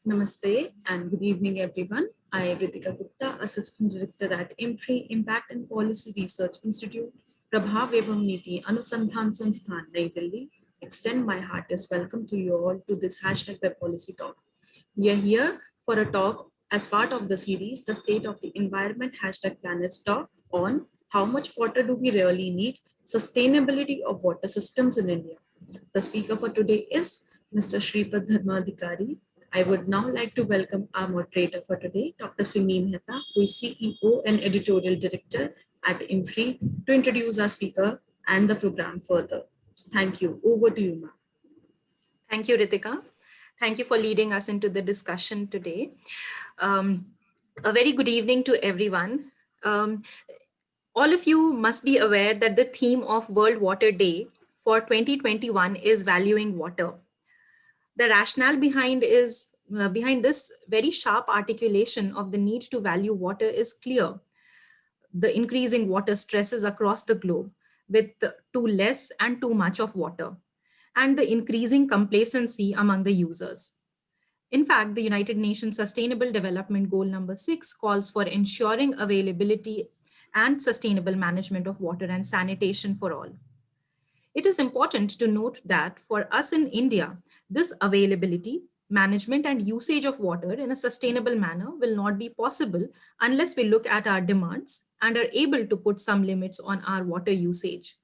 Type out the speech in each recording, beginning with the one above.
Namaste and good evening, everyone. I am Ritika Gupta, Assistant Director at IMFRI, Impact and Policy Research Institute, Prabha Vaibhav Niti Anusandhan Sansthan, New Delhi. Extend my heartiest welcome to you all to this hashtag Web Policy Talk. We are here for a talk as part of the series, The State of the Environment hashtag Planets Talk on how much water do we really need, sustainability of water systems in India. The speaker for today is Mr. Shripad Dharmadhikari. I would now like to welcome our moderator for today, Dr. Simi Mehta, who is CEO and Editorial Director at IMFRI, to introduce our speaker and the program further. Thank you. Over to you, ma'am. Thank you, Ritika. Thank you for leading us into the discussion today. A very good evening to everyone. All of you must be aware that the theme of World Water Day for 2021 is valuing water. The rationale behind this very sharp articulation of the need to value water is clear. The increasing water stresses across the globe with too less and too much of water, and the increasing complacency among the users. In fact, the United Nations Sustainable Development Goal number 6 calls for ensuring availability and sustainable management of water and sanitation for all. It is important to note that for us in India, this availability, management, and usage of water in a sustainable manner will not be possible unless we look at our demands and are able to put some limits on our water usage.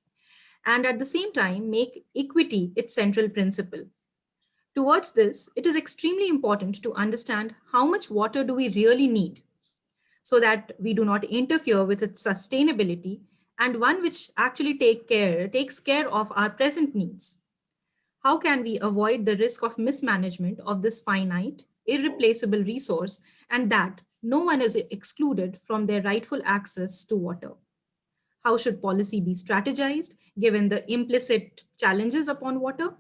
And at the same time, make equity its central principle. Towards this, it is extremely important to understand how much water do we really need so that we do not interfere with its sustainability and one which actually takes care of our present needs. How can we avoid the risk of mismanagement of this finite, irreplaceable resource and that no one is excluded from their rightful access to water? How should policy be strategized given the implicit challenges upon water?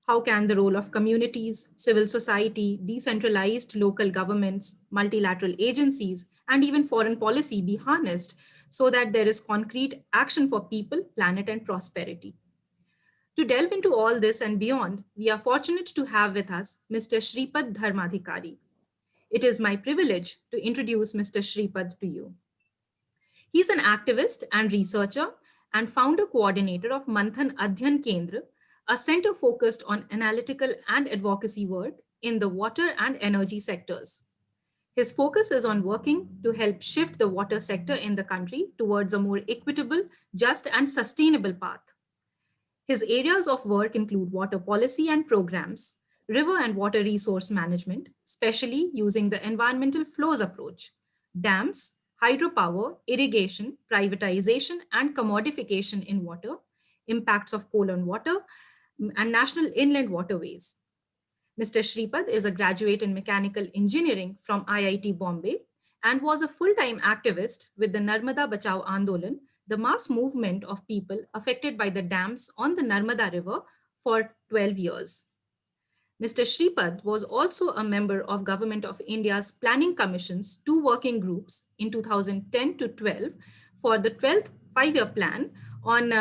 How can the role of communities, civil society, decentralized local governments, multilateral agencies, and even foreign policy be harnessed so that there is concrete action for people, planet, and prosperity? To delve into all this and beyond, we are fortunate to have with us Mr. Shripad Dharmadhikari. It is my privilege to introduce Mr. Shripad to you. He's an activist and researcher and founder coordinator of Manthan Adhyan Kendra, a center focused on analytical and advocacy work in the water and energy sectors. His focus is on working to help shift the water sector in the country towards a more equitable, just, and sustainable path. His areas of work include water policy and programs, river and water resource management, especially using the environmental flows approach, dams, hydropower, irrigation, privatization, and commodification in water, impacts of coal on water, and national inland waterways. Mr. Shripad is a graduate in mechanical engineering from IIT Bombay and was a full-time activist with the Narmada Bachao Andolan, the mass movement of people affected by the dams on the Narmada River for 12 years. Mr. Shripad was also a member of Government of India's Planning Commission's two working groups in 2010 to 12 for the 12th five-year plan on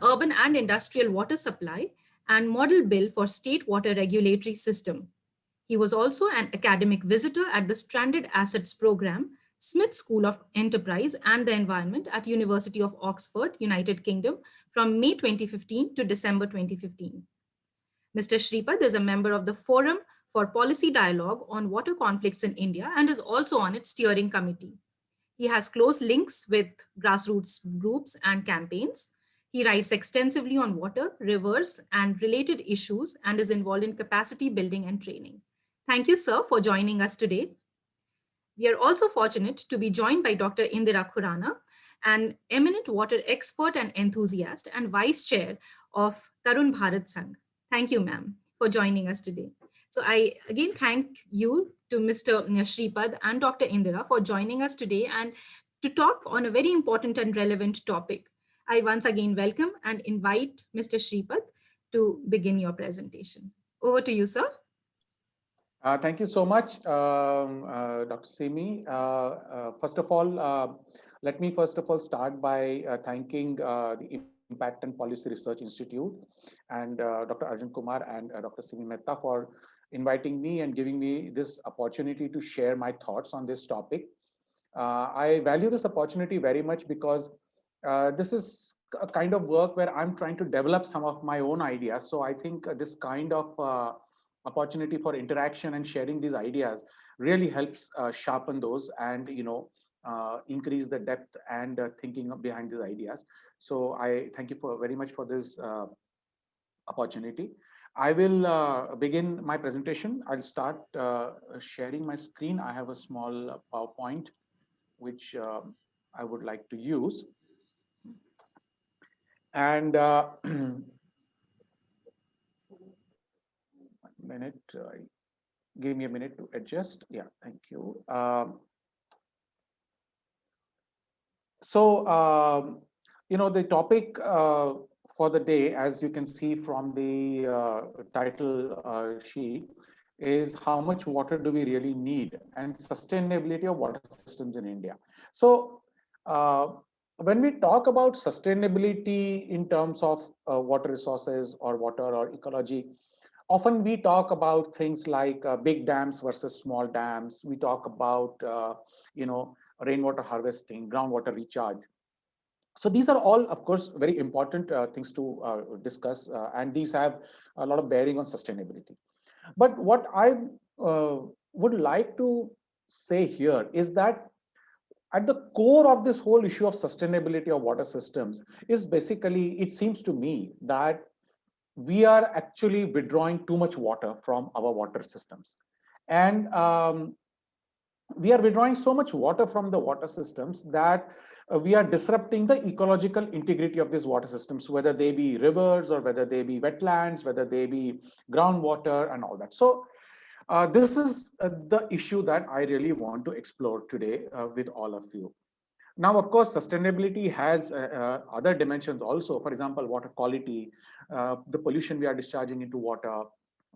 urban and industrial water supply and model bill for state water regulatory system. He was also an academic visitor at the Stranded Assets Program, Smith School of Enterprise and the Environment at University of Oxford, United Kingdom from May 2015 to December 2015. Mr. Shripad is a member of the Forum for Policy Dialogue on Water Conflicts in India and is also on its steering committee. He has close links with grassroots groups and campaigns. He writes extensively on water, rivers, and related issues and is involved in capacity building and training. Thank you, sir, for joining us today. We are also fortunate to be joined by Dr. Indira Khurana, an eminent water expert and enthusiast and vice chair of Tarun Bharat Sangh. Thank you, ma'am, for joining us today. So I again thank you to Mr. Shripad and Dr. Indira for joining us today and to talk on a very important and relevant topic. I once again welcome and invite Mr. Shripad to begin your presentation. Over to you, sir. Thank you so much, Dr. Simi. First of all, let me start by thanking the Impact and Policy Research Institute and Dr. Arjun Kumar and Dr. Simi Mehta for inviting me and giving me this opportunity to share my thoughts on this topic. I value this opportunity very much because this is a kind of work where I'm trying to develop some of my own ideas. So I think this kind of opportunity for interaction and sharing these ideas really helps sharpen those and increase the depth and thinking behind these ideas. So I thank you for very much for this opportunity. I will begin my presentation. I'll start sharing my screen. I have a small PowerPoint which I would like to use. And 1 minute, give me a minute to adjust. Yeah, thank you. The topic for the day, as you can see from the title sheet, is how much water do we really need and sustainability of water systems in India. So when we talk about sustainability in terms of water resources or water or ecology, often we talk about things like big dams versus small dams. We talk about, rainwater harvesting, groundwater recharge. So these are all, of course, very important things to discuss, and these have a lot of bearing on sustainability. But what I would like to say here is that at the core of this whole issue of sustainability of water systems is basically, it seems to me that we are actually withdrawing too much water from our water systems. And we are withdrawing so much water from the water systems that we are disrupting the ecological integrity of these water systems, whether they be rivers or whether they be wetlands, whether they be groundwater and all that. So this is the issue that I really want to explore today with all of you. Now, of course, sustainability has other dimensions also. For example, water quality, the pollution we are discharging into water,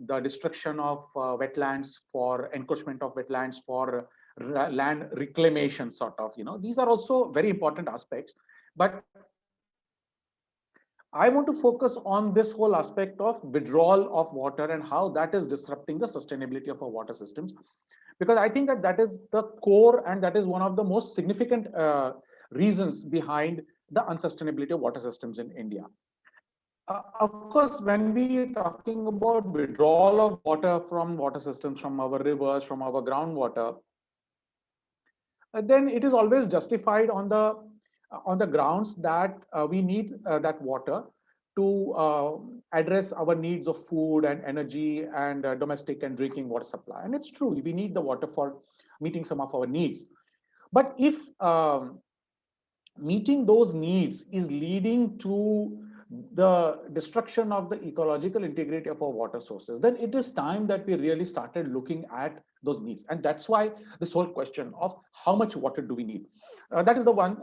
the destruction of wetlands for encroachment of wetlands for land reclamation, sort of, these are also very important aspects. But I want to focus on this whole aspect of withdrawal of water and how that is disrupting the sustainability of our water systems, because I think that that is the core and that is one of the most significant reasons behind the unsustainability of water systems in India. Of course, when we are talking about withdrawal of water from water systems, from our rivers, from our groundwater, then it is always justified on the grounds that we need that water to address our needs of food and energy and domestic and drinking water supply. And it's true, we need the water for meeting some of our needs. But if meeting those needs is leading to the destruction of the ecological integrity of our water sources, then it is time that we really started looking at those needs. And that's why this whole question of how much water do we need, that is the one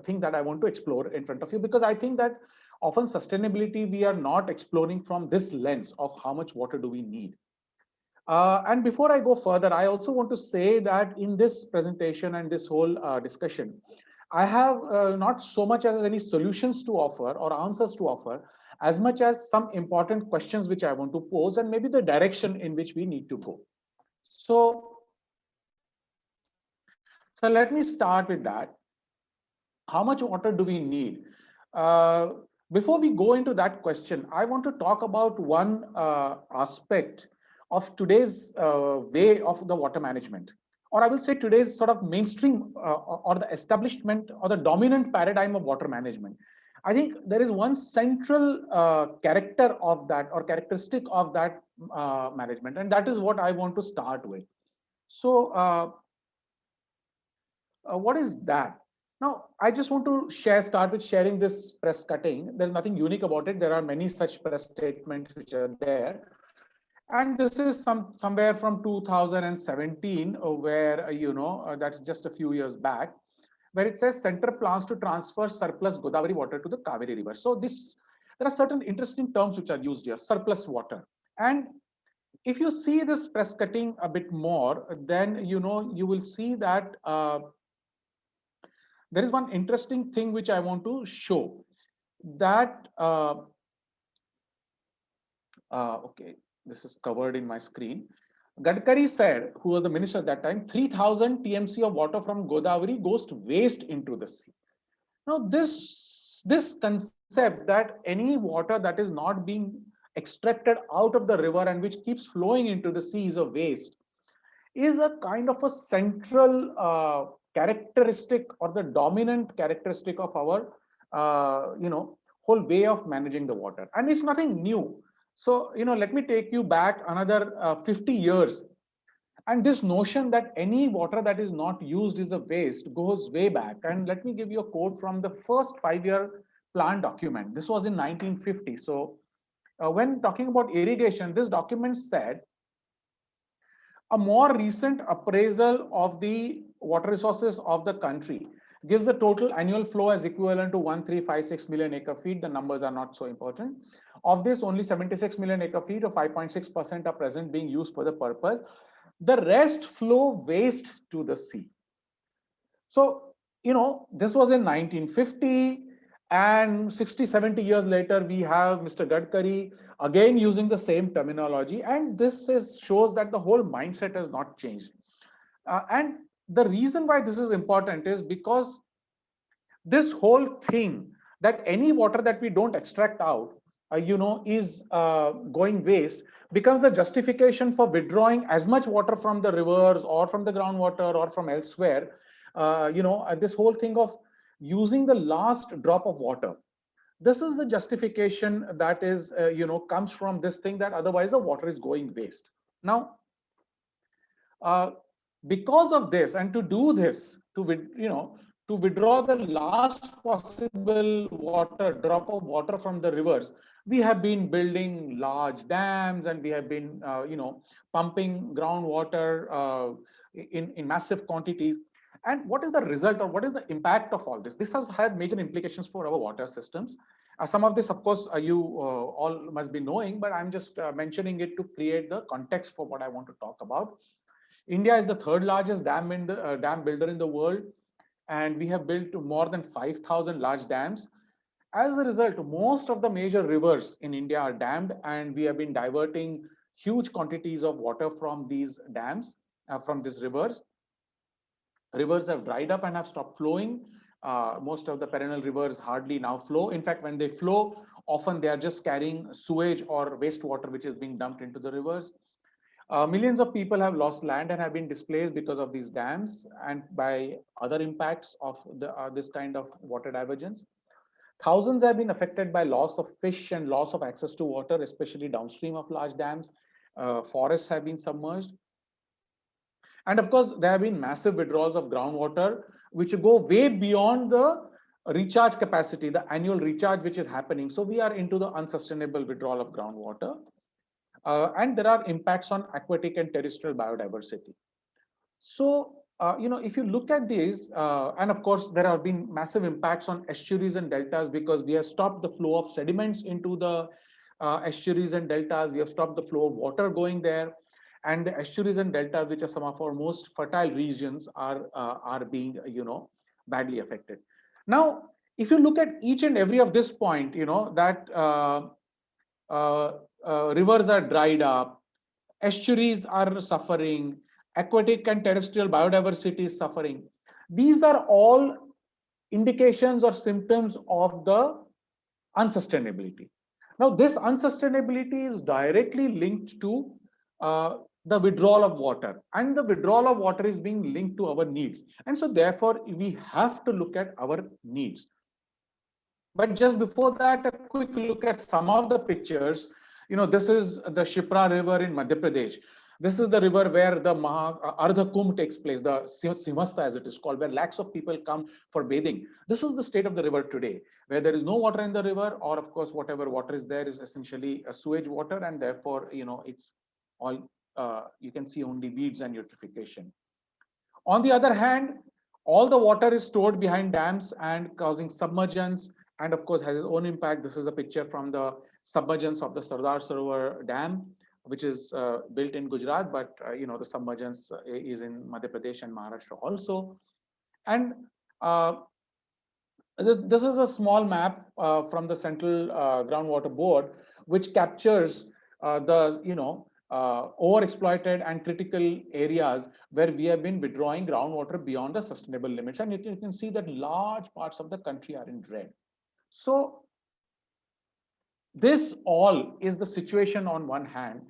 thing that I want to explore in front of you, because I think that often sustainability we are not exploring from this lens of how much water do we need. And before I go further, I also want to say that in this presentation and this whole discussion, I have not so much as any solutions to offer or answers to offer, as much as some important questions which I want to pose and maybe the direction in which we need to go. So let me start with that. How much water do we need? Before we go into that question, I want to talk about one aspect of today's way of the water management, or I will say today's sort of mainstream or the establishment or the dominant paradigm of water management. I think there is one central character of that or characteristic of that management, and that is what I want to start with. So what is that? Now, I just want to start with sharing this press cutting. There's nothing unique about it. There are many such press statements which are there. And this is somewhere from 2017, where, that's just a few years back, where it says center plans to transfer surplus Godavari water to the Kaveri River. So there are certain interesting terms which are used here, surplus water. And if you see this press cutting a bit more, then, you will see that there is one interesting thing which I want to show, that okay, this is covered in my screen. Gadkari said, who was the minister at that time, 3,000 TMC of water from Godavari goes to waste into the sea. Now, this concept that any water that is not being extracted out of the river and which keeps flowing into the sea is a waste is a kind of a central characteristic or the dominant characteristic of our whole way of managing the water, and it's nothing new. So let me take you back another 50 years, and this notion that any water that is not used is a waste goes way back. And let me give you a quote from the first 5-year plan document. This was in 1950. So when talking about irrigation, this document said a more recent appraisal of the water resources of the country gives the total annual flow as equivalent to 1356 million acre feet. The numbers are not so important. Of this, only 76 million acre feet or 5.6% are present being used for the purpose. The rest flow waste to the sea. So, this was in 1950, and 60, 70 years later, we have Mr. Gadkari again using the same terminology. And this shows that the whole mindset has not changed. And the reason why this is important is because this whole thing that any water that we don't extract out, is going waste, becomes the justification for withdrawing as much water from the rivers or from the groundwater or from elsewhere. This whole thing of using the last drop of water. This is the justification that is, comes from this thing that otherwise the water is going waste. Now, because of this, and to do this, to withdraw the last possible drop of water from the rivers, we have been building large dams, and we have been, pumping groundwater in massive quantities. And what is the result, or what is the impact of all this? This has had major implications for our water systems. Some of this, of course, you all must be knowing, but I'm just mentioning it to create the context for what I want to talk about. India is the third largest dam builder in the world, and we have built more than 5,000 large dams. As a result, most of the major rivers in India are dammed, and we have been diverting huge quantities of water from these dams, from these rivers. Rivers have dried up and have stopped flowing. Most of the perennial rivers hardly now flow. In fact, when they flow, often they are just carrying sewage or wastewater which is being dumped into the rivers. Millions of people have lost land and have been displaced because of these dams and by other impacts of this kind of water divergence. Thousands have been affected by loss of fish and loss of access to water, especially downstream of large dams. Forests have been submerged. And of course, there have been massive withdrawals of groundwater, which go way beyond the recharge capacity, the annual recharge which is happening. So we are into the unsustainable withdrawal of groundwater. And there are impacts on aquatic and terrestrial biodiversity. So, if you look at these, and of course, there have been massive impacts on estuaries and deltas because we have stopped the flow of sediments into the estuaries and deltas. We have stopped the flow of water going there. And the estuaries and deltas, which are some of our most fertile regions, are being, badly affected. Now, if you look at each and every of this point, that rivers are dried up, estuaries are suffering, aquatic and terrestrial biodiversity is suffering. These are all indications or symptoms of the unsustainability. Now, this unsustainability is directly linked to the withdrawal of water, and the withdrawal of water is being linked to our needs. And so, therefore, we have to look at our needs. But just before that, a quick look at some of the pictures. This is the Shipra River in Madhya Pradesh. This is the river where the Ardha Kumbh takes place, the Simhastha as it is called, where lakhs of people come for bathing. This is the state of the river today, where there is no water in the river, or of course, whatever water is there is essentially a sewage water, and therefore, it's all, you can see only weeds and eutrophication. On the other hand, all the water is stored behind dams and causing submergence, and of course has its own impact. This is a picture from the submergence of the Sardar Sarovar Dam, which is built in Gujarat, but the submergence is in Madhya Pradesh and Maharashtra also. And this is a small map from the Central Groundwater Board, which captures overexploited and critical areas where we have been withdrawing groundwater beyond the sustainable limits. And you can see that large parts of the country are in red. So this all is the situation on one hand.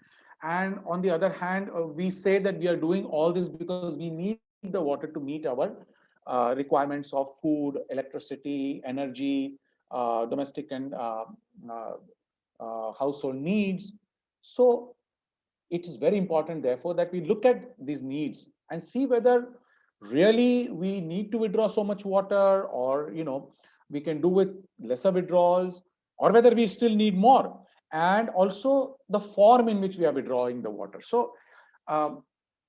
And on the other hand, we say that we are doing all this because we need the water to meet our requirements of food, electricity, energy, domestic and household needs. So it is very important, therefore, that we look at these needs and see whether really we need to withdraw so much water, or we can do with lesser withdrawals, or whether we still need more, and also the form in which we are withdrawing the water. So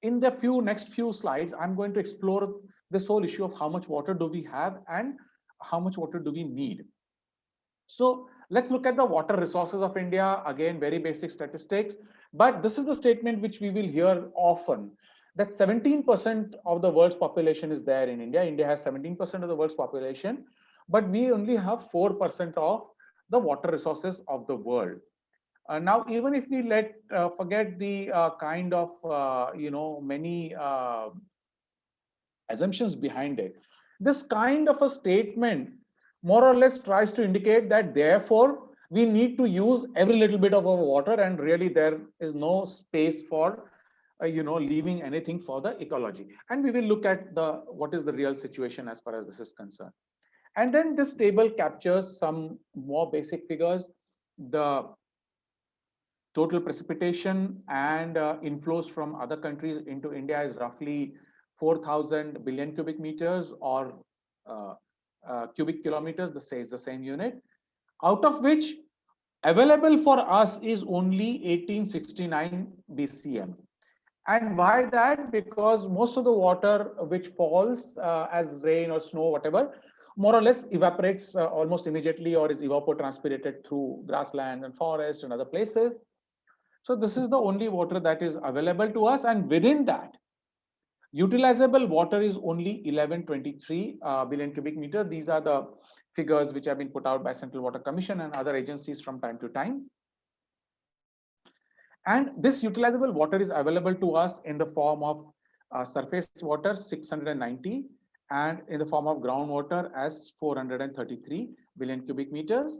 in the next few slides, I'm going to explore this whole issue of how much water do we have and how much water do we need. So let's look at the water resources of India. Again, very basic statistics, but this is the statement which we will hear often, that 17% of the world's population is there in India. India has 17% of the world's population, but we only have 4% of the water resources of the world. Now, even if we forget the kind of many assumptions behind it, this kind of a statement more or less tries to indicate that therefore we need to use every little bit of our water, and really there is no space for leaving anything for the ecology. And we will look at what is the real situation as far as this is concerned. And then this table captures some more basic figures. The total precipitation and inflows from other countries into India is roughly 4,000 billion cubic meters, or cubic kilometers, the same unit, out of which available for us is only 1869 BCM. And why that? Because most of the water which falls as rain or snow, whatever, more or less evaporates almost immediately, or is evapotranspirated through grassland and forest and other places. So this is the only water that is available to us, and within that, utilizable water is only 1123 billion cubic meter. These are the figures which have been put out by Central Water Commission and other agencies from time to time. And this utilizable water is available to us in the form of surface water 690, and in the form of groundwater as 433 billion cubic meters.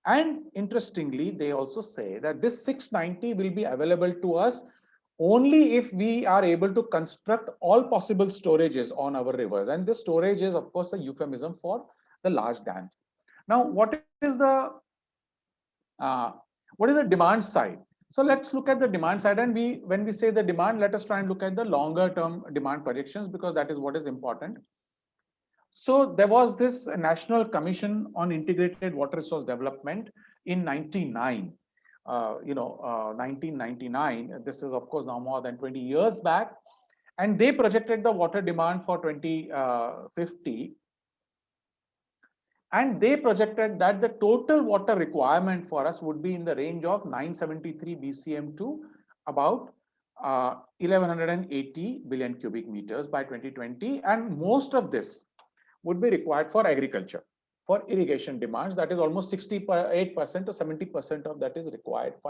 And interestingly, they also say that this 690 will be available to us only if we are able to construct all possible storages on our rivers. And this storage is, of course, a euphemism for the large dams. Now, what is the demand side? So let's look at the demand side. And when we say the demand, let us try and look at the longer term demand projections, because that is what is important. So there was this National Commission on Integrated Water Resource Development in 1999. This is, of course, now more than 20 years back. And they projected the water demand for 2050. And they projected that the total water requirement for us would be in the range of 973 BCM to about 1180 billion cubic meters by 2020. And most of this would be required for agriculture, for irrigation demands. That is almost 68% to 70% of that is required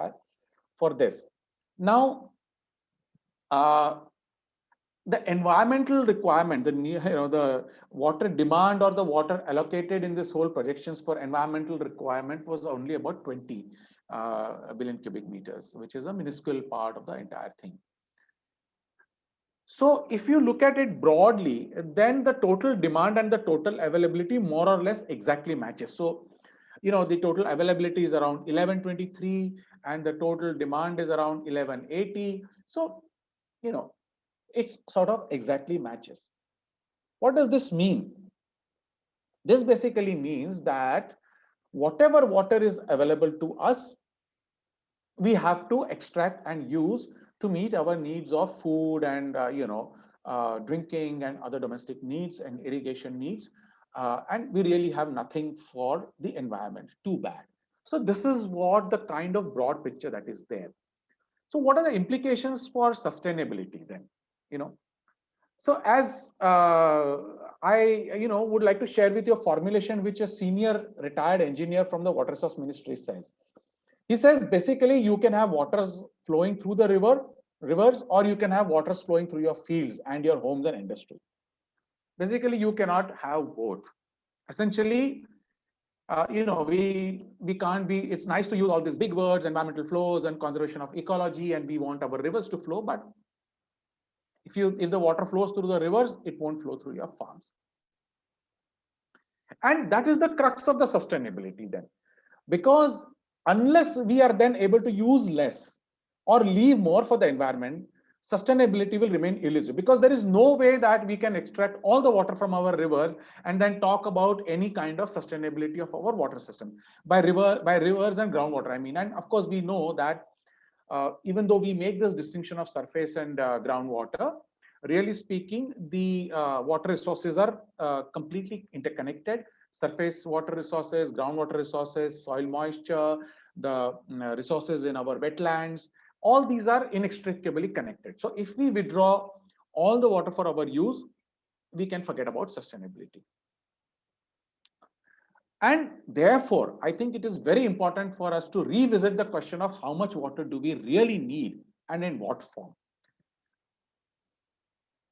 for this. Now, the environmental requirement, the water demand or the water allocated in this whole projections for environmental requirement was only about 20 billion cubic meters, which is a minuscule part of the entire thing. So if you look at it broadly, then the total demand and the total availability more or less exactly matches. So, the total availability is around 1123 and the total demand is around 1180. So, it sort of exactly matches. What does this mean? This basically means that whatever water is available to us, we have to extract and use to meet our needs of food and drinking and other domestic needs and irrigation needs, and we really have nothing for the environment. Too bad. So this is what the kind of broad picture that is there. So what are the implications for sustainability then? So as I would like to share with you a formulation which a senior retired engineer from the Water Resource Ministry says. He says basically you can have waters flowing through the rivers, or you can have waters flowing through your fields and your homes and industry. Basically, you cannot have both. Essentially, we can't be. It's nice to use all these big words, environmental flows and conservation of ecology, and we want our rivers to flow. But if the water flows through the rivers, it won't flow through your farms. And that is the crux of the sustainability then, because unless we are then able to use less or leave more for the environment, sustainability will remain elusive, because there is no way that we can extract all the water from our rivers and then talk about any kind of sustainability of our water system by rivers and groundwater. I mean, and of course we know that even though we make this distinction of surface and groundwater, really speaking, the water resources are completely interconnected. Surface water resources, groundwater resources, soil moisture, the resources in our wetlands, all these are inextricably connected. So if we withdraw all the water for our use, we can forget about sustainability. And therefore, I think it is very important for us to revisit the question of how much water do we really need and in what form.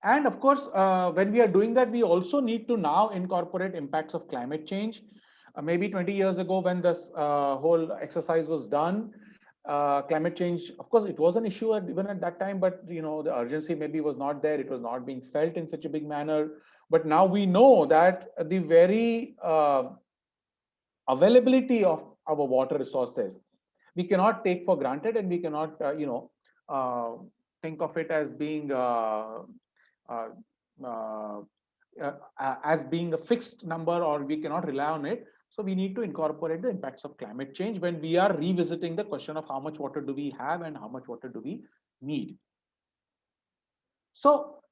And of course, when we are doing that, we also need to now incorporate impacts of climate change. Maybe 20 years ago, when this whole exercise was done, climate change, of course, it was an issue even at that time, but the urgency maybe was not there. It was not being felt in such a big manner. But now we know that the very availability of our water resources, we cannot take for granted, and we cannot, think of it as being as being a fixed number, or we cannot rely on it. So we need to incorporate the impacts of climate change when we are revisiting the question of how much water do we have and how much water do we need. So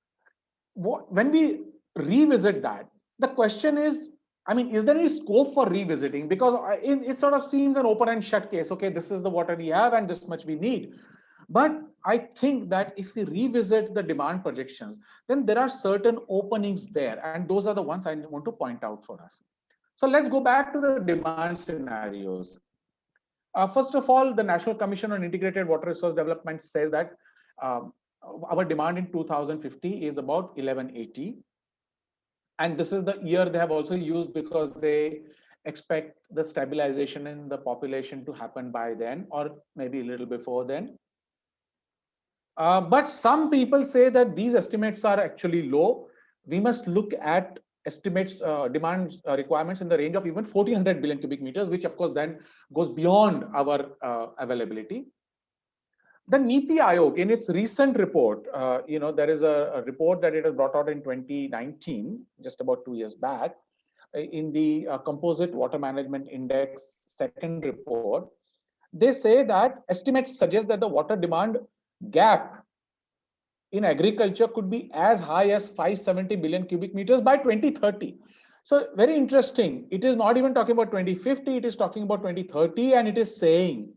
when we revisit that, the question is, I mean, is there any scope for revisiting? Because it sort of seems an open and shut case. Okay, this is the water we have and this much we need. But I think that if we revisit the demand projections, then there are certain openings there. And those are the ones I want to point out for us. So let's go back to the demand scenarios. First of all, the National Commission on Integrated Water Resource Development says that our demand in 2050 is about 1180. And this is the year they have also used because they expect the stabilization in the population to happen by then, or maybe a little before then. But some people say that these estimates are actually low. We must look at estimates, demand requirements in the range of even 1400 billion cubic meters, which of course then goes beyond our availability. The NITI Aayog, in its recent report, there is a report that it has brought out in 2019, just about 2 years back, in the Composite Water Management Index second report. They say that estimates suggest that the water demand gap in agriculture could be as high as 570 billion cubic meters by 2030. So very interesting. It is not even talking about 2050, it is talking about 2030, and it is saying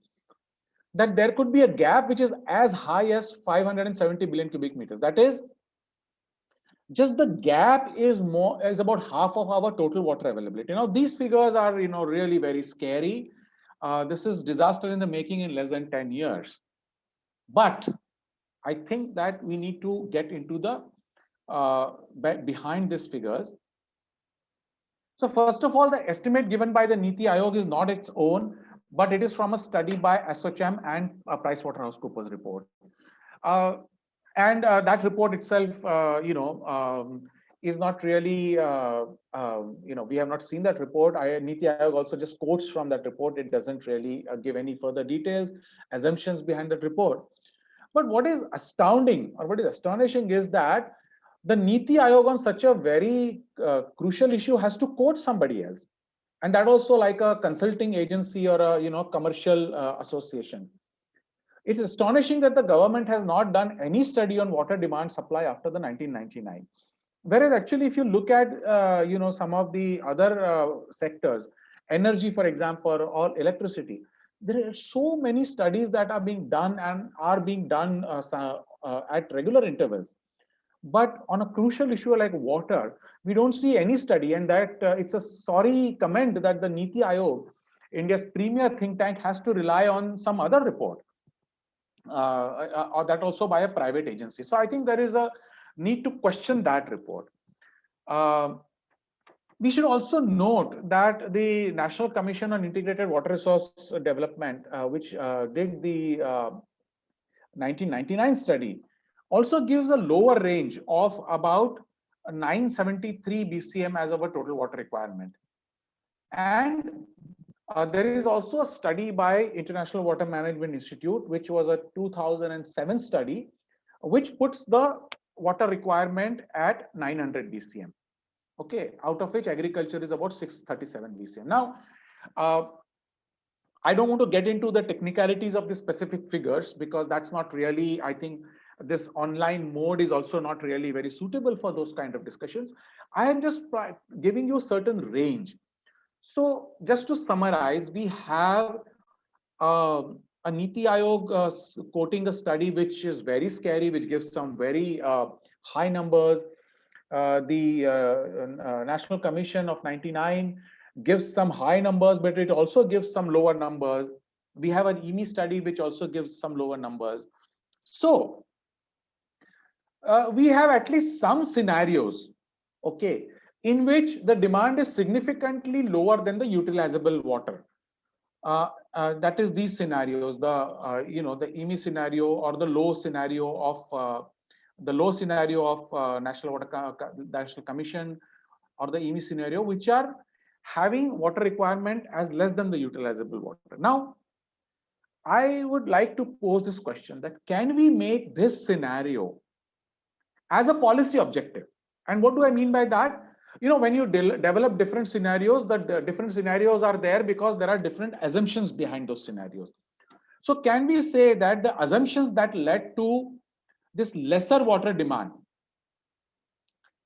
that there could be a gap which is as high as 570 billion cubic meters. That is, just the gap is about half of our total water availability. Now, these figures are really very scary. This is disaster in the making in less than 10 years. But I think that we need to get into the behind these figures. So first of all, the estimate given by the NITI Aayog is not its own, but it is from a study by ASSOCHAM and a PricewaterhouseCoopers report. And that report itself, is not really, we have not seen that report. NITI Aayog also just quotes from that report. It doesn't really give any further details, assumptions behind that report. But what is astounding, or what is astonishing, is that the NITI Aayog on such a very crucial issue has to quote somebody else. And that also like a consulting agency or a commercial association. It's astonishing that the government has not done any study on water demand supply after the 1999. Whereas actually, if you look at some of the other sectors, energy, for example, or electricity, there are so many studies that are being done and are being done at regular intervals. But on a crucial issue like water, we don't see any study, and that it's a sorry comment that the NITI Aayog India's premier think tank has to rely on some other report, or that also by a private agency. So I think there is a need to question that report. We should also note that the National Commission on Integrated Water Resource Development, which did the 1999 study, also gives a lower range of about 973 BCM as our total water requirement. And there is also a study by International Water Management Institute, which was a 2007 study, which puts the water requirement at 900 BCM. Okay, out of which agriculture is about 637 BCM. Now, I don't want to get into the technicalities of the specific figures because that's not really, I think this online mode is also not really very suitable for those kind of discussions. I am just giving you a certain range. So just to summarize, we have a Niti Aayog quoting a study which is very scary, which gives some very high numbers. The National Commission of 99 gives some high numbers, but it also gives some lower numbers. We have an EMI study which also gives some lower numbers. So we have at least some scenarios, okay, in which the demand is significantly lower than the utilizable water. That is these scenarios, the the EMI scenario or the low scenario of National Commission, or the EMI scenario, which are having water requirement as less than the utilizable water. Now, I would like to pose this question: that can we make this scenario as a policy objective? And what do I mean by that? When you develop different scenarios, the different scenarios are there because there are different assumptions behind those scenarios. So can we say that the assumptions that led to this lesser water demand,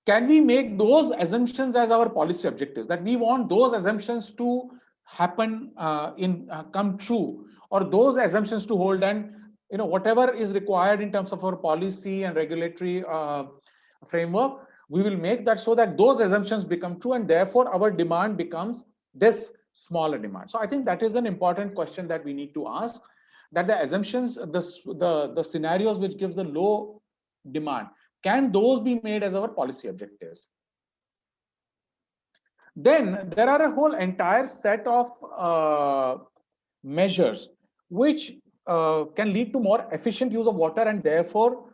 can we make those assumptions as our policy objectives, that we want those assumptions to happen, come true, or those assumptions to hold, and whatever is required in terms of our policy and regulatory framework, we will make that so that those assumptions become true, and therefore our demand becomes this smaller demand. So I think that is an important question that we need to ask, that the assumptions, the scenarios which gives the low demand, can those be made as our policy objectives? Then there are a whole entire set of measures which can lead to more efficient use of water, and therefore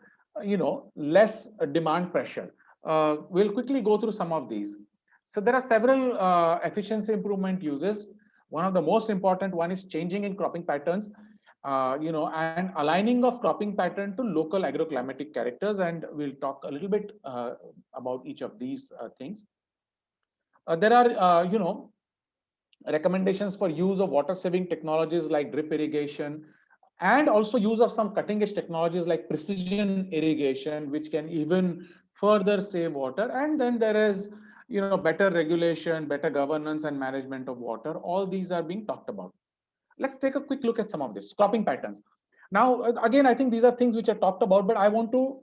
less demand pressure. We'll quickly go through some of these. So there are several efficiency improvement uses. One of the most important one is changing in cropping patterns, and aligning of cropping pattern to local agroclimatic characters, and we'll talk a little bit about each of these things. There are recommendations for use of water saving technologies like drip irrigation, and also use of some cutting edge technologies like precision irrigation, which can even further save water. And then there is better regulation, better governance and management of water. All these are being talked about. Let's take a quick look at some of this. Cropping patterns. Now, again, I think these are things which are talked about, but I want to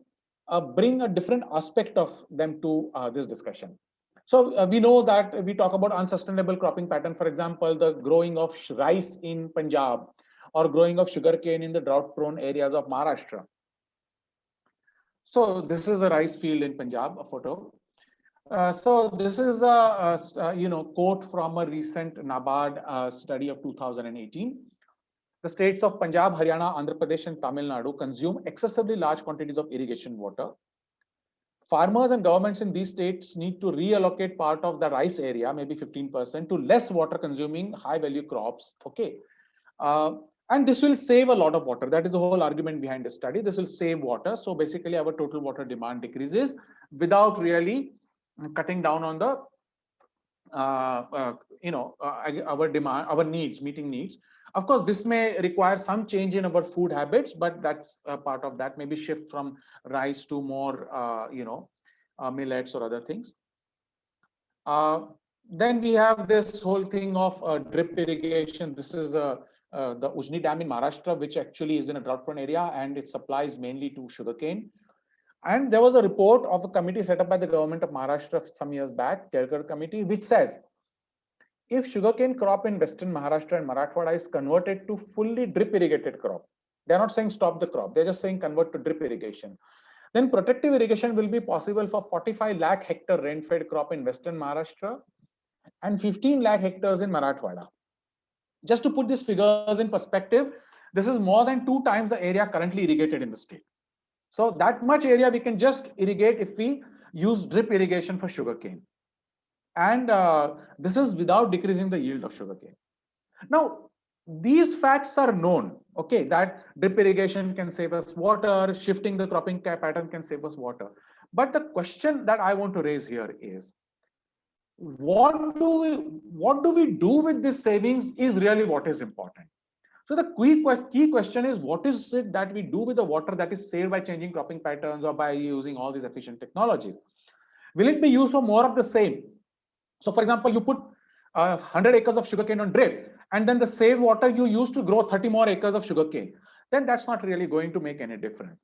bring a different aspect of them to this discussion. So we know that we talk about unsustainable cropping pattern, for example, the growing of rice in Punjab, or growing of sugarcane in the drought-prone areas of Maharashtra. So this is a rice field in Punjab, a photo. So this is a quote from a recent NABARD study of 2018. The states of Punjab, Haryana, Andhra Pradesh, and Tamil Nadu consume excessively large quantities of irrigation water. Farmers and governments in these states need to reallocate part of the rice area, maybe 15%, to less water consuming high value crops. Okay. And this will save a lot of water. That is the whole argument behind the study. This will save water. So basically our total water demand decreases without really cutting down on the our demand, our needs, meeting needs. Of course, this may require some change in our food habits, but that's part of that. Maybe shift from rice to more millets or other things. Then we have this whole thing of drip irrigation. This is the Ujni Dam in Maharashtra, which actually is in a drought-prone area, and it supplies mainly to sugarcane. And there was a report of a committee set up by the government of Maharashtra some years back, Kelkar committee, which says if sugarcane crop in Western Maharashtra and Marathwada is converted to fully drip irrigated crop, they're not saying stop the crop, they're just saying convert to drip irrigation. Then protective irrigation will be possible for 45 lakh hectare rain-fed crop in Western Maharashtra and 15 lakh hectares in Marathwada. Just to put these figures in perspective, this is more than 2 times the area currently irrigated in the state. So that much area we can just irrigate if we use drip irrigation for sugarcane. And this is without decreasing the yield of sugarcane. Now, these facts are known, okay, that drip irrigation can save us water, shifting the cropping pattern can save us water. But the question that I want to raise here is, what do we do with this savings is really what is important. So the key question is, what is it that we do with the water that is saved by changing cropping patterns or by using all these efficient technologies? Will it be used for more of the same? So for example, you put 100 acres of sugarcane on drip, and then the saved water you use to grow 30 more acres of sugarcane, then that's not really going to make any difference.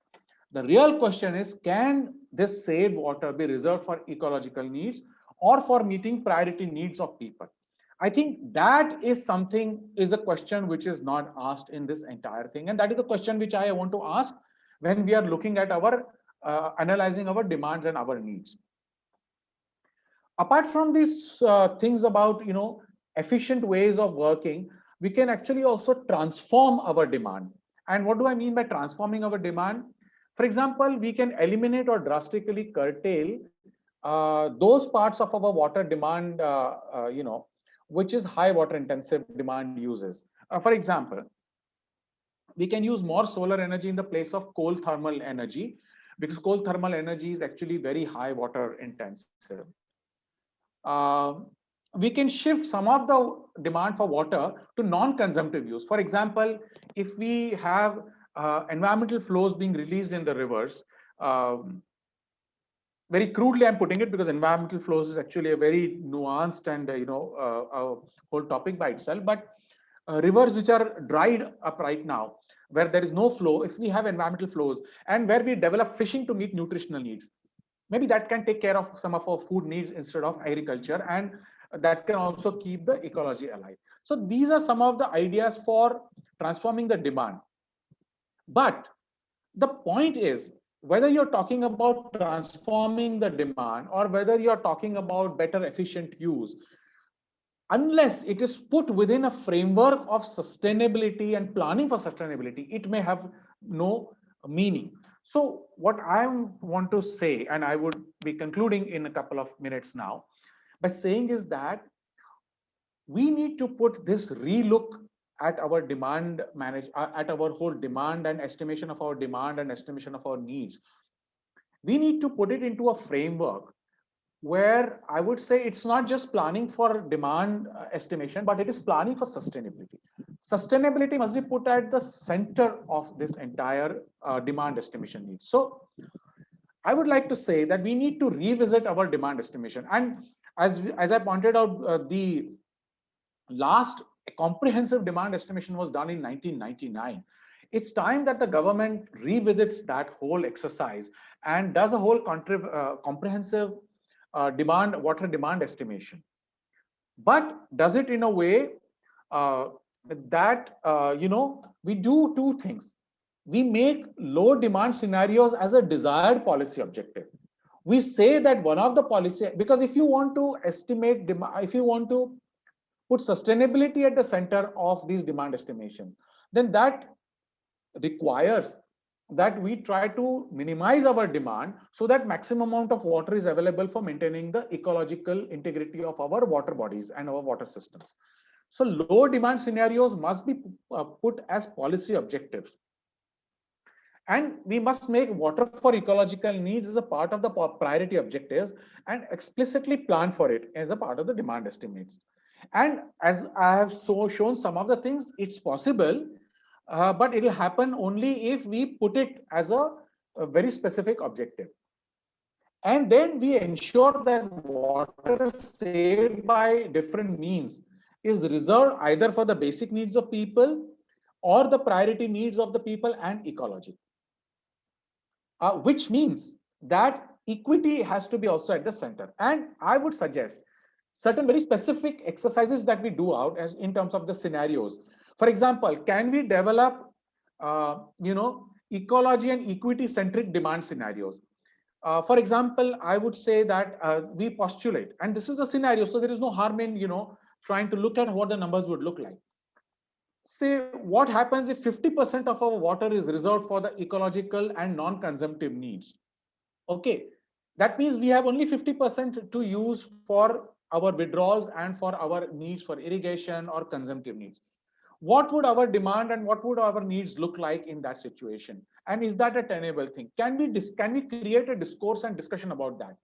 The real question is, can this saved water be reserved for ecological needs or for meeting priority needs of people? I think that is a question which is not asked in this entire thing. And that is the question which I want to ask when we are looking at our analyzing our demands and our needs. Apart from these things about, efficient ways of working, we can actually also transform our demand. And what do I mean by transforming our demand? For example, we can eliminate or drastically curtail those parts of our water demand, which is high water intensive demand uses. For example, we can use more solar energy in the place of coal thermal energy, because coal thermal energy is actually very high water intensive. We can shift some of the demand for water to non-consumptive use. For example, if we have environmental flows being released in the rivers, very crudely I'm putting it, because environmental flows is actually a very nuanced and a whole topic by itself. But rivers which are dried up right now, where there is no flow, if we have environmental flows and where we develop fishing to meet nutritional needs, maybe that can take care of some of our food needs instead of agriculture, and that can also keep the ecology alive. So these are some of the ideas for transforming the demand. But the point is, whether you're talking about transforming the demand or whether you're talking about better efficient use, unless it is put within a framework of sustainability and planning for sustainability, it may have no meaning. So what I want to say, and I would be concluding in a couple of minutes now, by saying is that we need to put this relook at our demand at our whole demand and estimation of our demand and estimation of our needs. We need to put it into a framework where I would say it's not just planning for demand estimation, but it is planning for sustainability. Sustainability must be put at the center of this entire demand estimation needs. So I would like to say that we need to revisit our demand estimation. And as I pointed out, the last comprehensive demand estimation was done in 1999. It's time that the government revisits that whole exercise and does a whole comprehensive water demand estimation, but does it in a way that we do two things. We make low demand scenarios as a desired policy objective. We say that one of the policy, because if you want to estimate demand, if you want to put sustainability at the center of these demand estimation, then that requires that we try to minimize our demand so that maximum amount of water is available for maintaining the ecological integrity of our water bodies and our water systems. So low demand scenarios must be put as policy objectives. And we must make water for ecological needs as a part of the priority objectives and explicitly plan for it as a part of the demand estimates. And as I have shown some of the things, it's possible, but it will happen only if we put it as a very specific objective. And then we ensure that water saved by different means is reserved either for the basic needs of people or the priority needs of the people and ecology. Which means that equity has to be also at the center. And I would suggest certain very specific exercises that we do out as in terms of the scenarios. For example, can we develop, ecology and equity centric demand scenarios? For example, I would say that we postulate, and this is a scenario, so there is no harm in, trying to look at what the numbers would look like. Say, what happens if 50% of our water is reserved for the ecological and non-consumptive needs? Okay, that means we have only 50% to use for our withdrawals and for our needs for irrigation or consumptive needs. What would our demand and what would our needs look like in that situation? And is that a tenable thing? Can we create a discourse and discussion about that?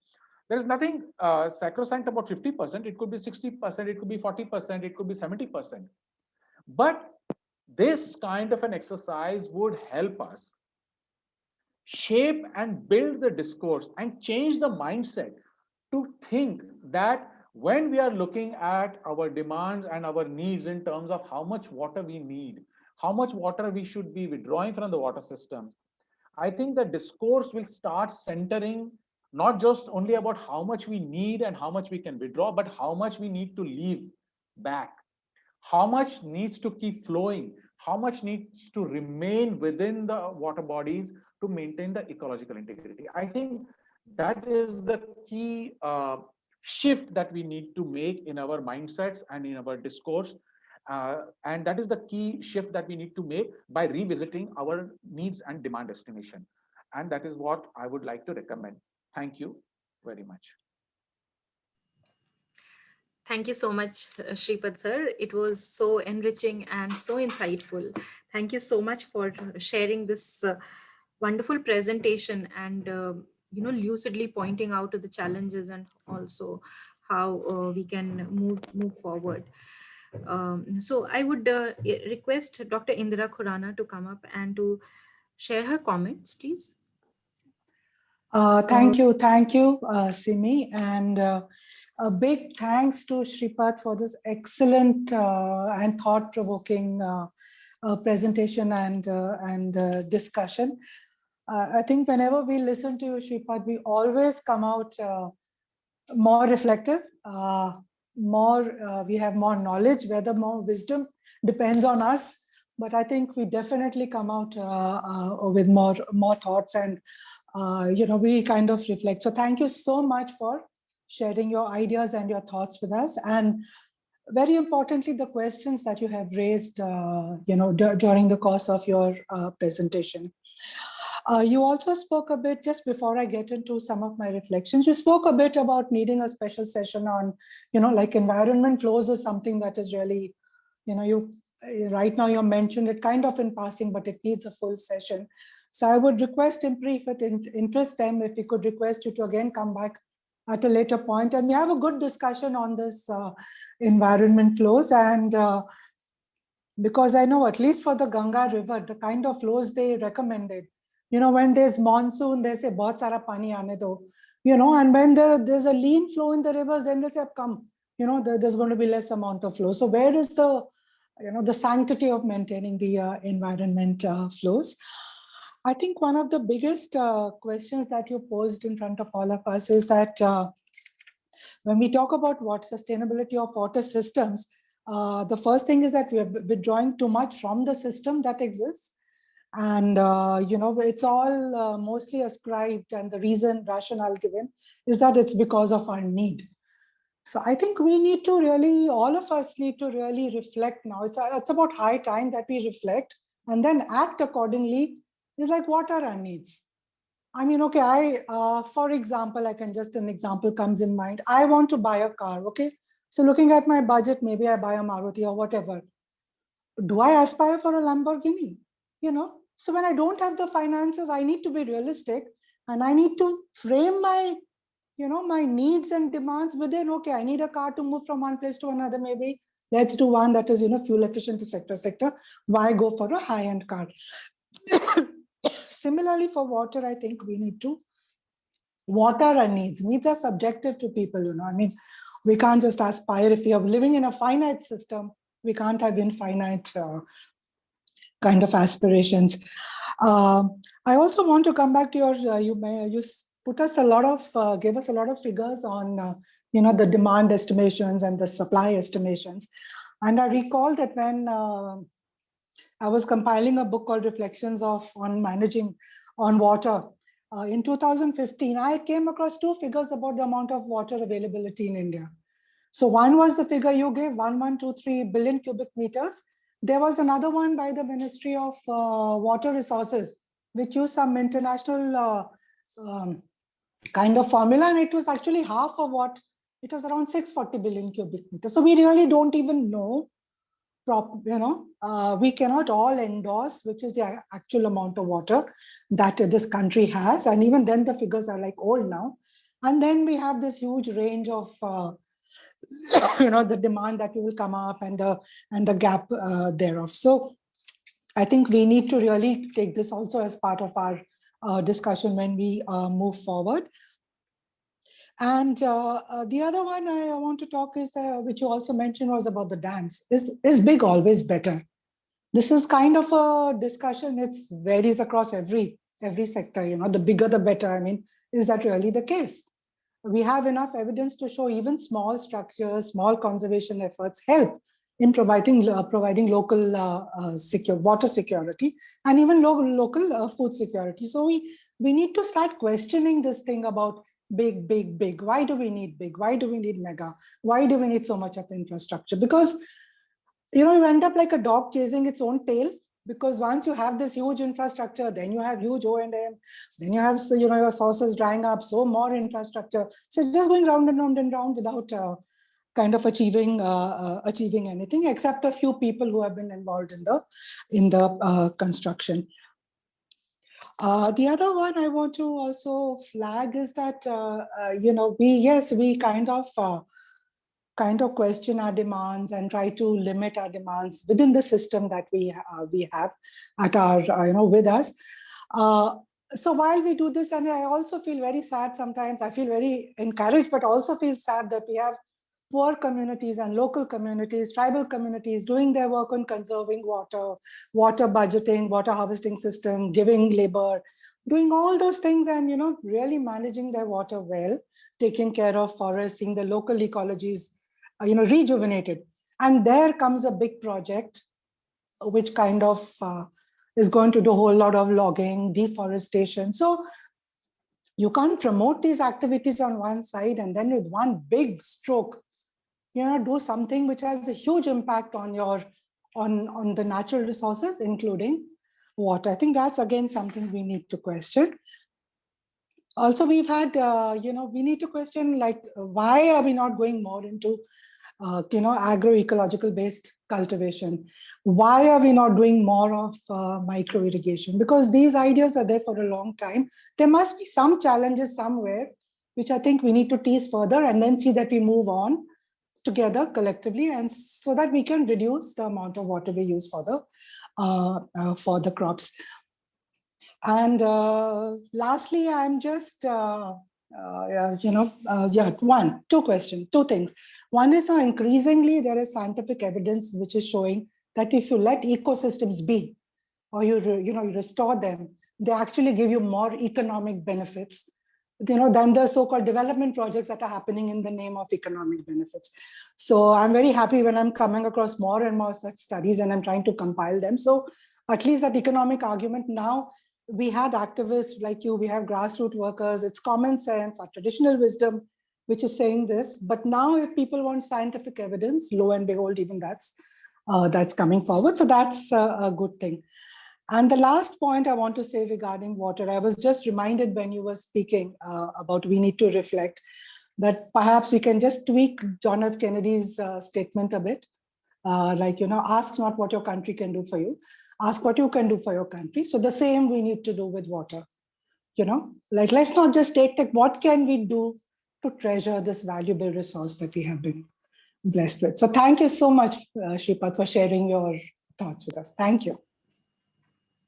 There is nothing sacrosanct about 50%. It could be 60%, it could be 40%, it could be 70%. But this kind of an exercise would help us shape and build the discourse and change the mindset to think that when we are looking at our demands and our needs in terms of how much water we need, how much water we should be withdrawing from the water systems, I think the discourse will start centering not just only about how much we need and how much we can withdraw, but how much we need to leave back, how much needs to keep flowing, how much needs to remain within the water bodies to maintain the ecological integrity. I think that is the key shift that we need to make in our mindsets and in our discourse. And that is the key shift that we need to make by revisiting our needs and demand estimation. And that is what I would like to recommend. Thank you very much. Thank you so much, Shripad sir. It was so enriching and so insightful. Thank you so much for sharing this wonderful presentation and lucidly pointing out to the challenges and also how we can move forward. So I would request Dr. Indira Khurana to come up and to share her comments, please. Thank you, Simi, and a big thanks to Shripad for this excellent and thought-provoking presentation and discussion. I think whenever we listen to you, Shripad, we always come out more reflective, we have more knowledge. Whether more wisdom depends on us, but I think we definitely come out with more thoughts and we kind of reflect. So thank you so much for sharing your ideas and your thoughts with us, and very importantly, the questions that you have raised, during the course of your presentation. You also spoke a bit, just before I get into some of my reflections, you spoke a bit about needing a special session on, like environment flows is something that is really, right now you mentioned it kind of in passing, but it needs a full session. So I would request IMPRI, if it interests them, if we could request you to again come back at a later point and we have a good discussion on this environment flows. And because I know at least for the Ganga River, the kind of flows they recommended, when there's monsoon, they say, bahut sara pani aane do, and when there's a lean flow in the rivers, then they say, come, there's going to be less amount of flow. So where is the, the sanctity of maintaining the environment flows? I think one of the biggest questions that you posed in front of all of us is that when we talk about sustainability of water systems, the first thing is that we are withdrawing too much from the system that exists. And, it's all mostly ascribed, and the rationale given is that it's because of our need. So I think we need to really, all of us need to really reflect now. It's about high time that we reflect and then act accordingly. It's like, what are our needs? I mean, okay, for example, an example comes in mind. I want to buy a car, okay? So looking at my budget, maybe I buy a Maruti or whatever. Do I aspire for a Lamborghini? So when I don't have the finances, I need to be realistic and I need to frame my, my needs and demands within, okay, I need a car to move from one place to another, maybe. Let's do one that is, fuel efficient to sector. Why go for a high-end car? Similarly, for water, I think we need to water our needs. Needs are subjective to people, I mean, we can't just aspire. If we are living in a finite system, we can't have infinite kind of aspirations. I also want to come back to your, you put us a lot of, gave us a lot of figures on, the demand estimations and the supply estimations. And I recall that when I was compiling a book called Reflections on Managing on Water, in 2015, I came across two figures about the amount of water availability in India. So one was the figure you gave, 1123 billion cubic meters. There was another one by the Ministry of Water Resources, which used some international kind of formula, and it was actually half of what, it was around 640 billion cubic meters. So we really don't even know, we cannot all endorse which is the actual amount of water that this country has. And even then the figures are like old now. And then we have this huge range of, the demand that will come up and the gap thereof. So I think we need to really take this also as part of our discussion when we move forward. And the other one I want to talk is, which you also mentioned, was about the dams. Is big always better? This is kind of a discussion. It varies across every sector. The bigger the better. I mean, is that really the case? We have enough evidence to show even small structures, small conservation efforts help in providing local secure water security and even local food security. So we need to start questioning this thing about big. Why do we need big? Why do we need mega? Why do we need so much of infrastructure? Because you end up like a dog chasing its own tail. Because once you have this huge infrastructure, then you have huge O&M, then you have your sources drying up, so more infrastructure. So just going round and round and round without kind of achieving anything, except a few people who have been involved in the construction. The other one I want to also flag is that we kind of question our demands and try to limit our demands within the system that we have at our with us. So while we do this, and I also feel very sad sometimes, I feel very encouraged, but also feel sad that we have poor communities and local communities, tribal communities doing their work on conserving water, water budgeting, water harvesting system, giving labor, doing all those things and, really managing their water well, taking care of forests, seeing the local ecologies, rejuvenated. And there comes a big project, which kind of is going to do a whole lot of logging, deforestation. So you can't promote these activities on one side and then with one big stroke, do something which has a huge impact on on the natural resources, including water. I think that's again something we need to question. Also, we've had, we need to question, like, why are we not going more into, agroecological based cultivation? Why are we not doing more of micro irrigation? Because these ideas are there for a long time. There must be some challenges somewhere, which I think we need to tease further and then see that we move on together collectively, and so that we can reduce the amount of water we use for the crops. And lastly, I'm just, two things. One is now increasingly there is scientific evidence which is showing that if you let ecosystems be, or you restore them, they actually give you more economic benefits, than the so-called development projects that are happening in the name of economic benefits. So I'm very happy when I'm coming across more and more such studies and I'm trying to compile them. So at least that economic argument now, we had activists like you, we have grassroots workers, it's common sense, our traditional wisdom, which is saying this. But now if people want scientific evidence, lo and behold, even that's coming forward. So that's a good thing. And the last point I want to say regarding water, I was just reminded when you were speaking about we need to reflect, that perhaps we can just tweak John F. Kennedy's statement a bit. Ask not what your country can do for you, ask what you can do for your country. So the same we need to do with water. Let's not just take what can we do to treasure this valuable resource that we have been blessed with. So thank you so much, Shripath, for sharing your thoughts with us. Thank you.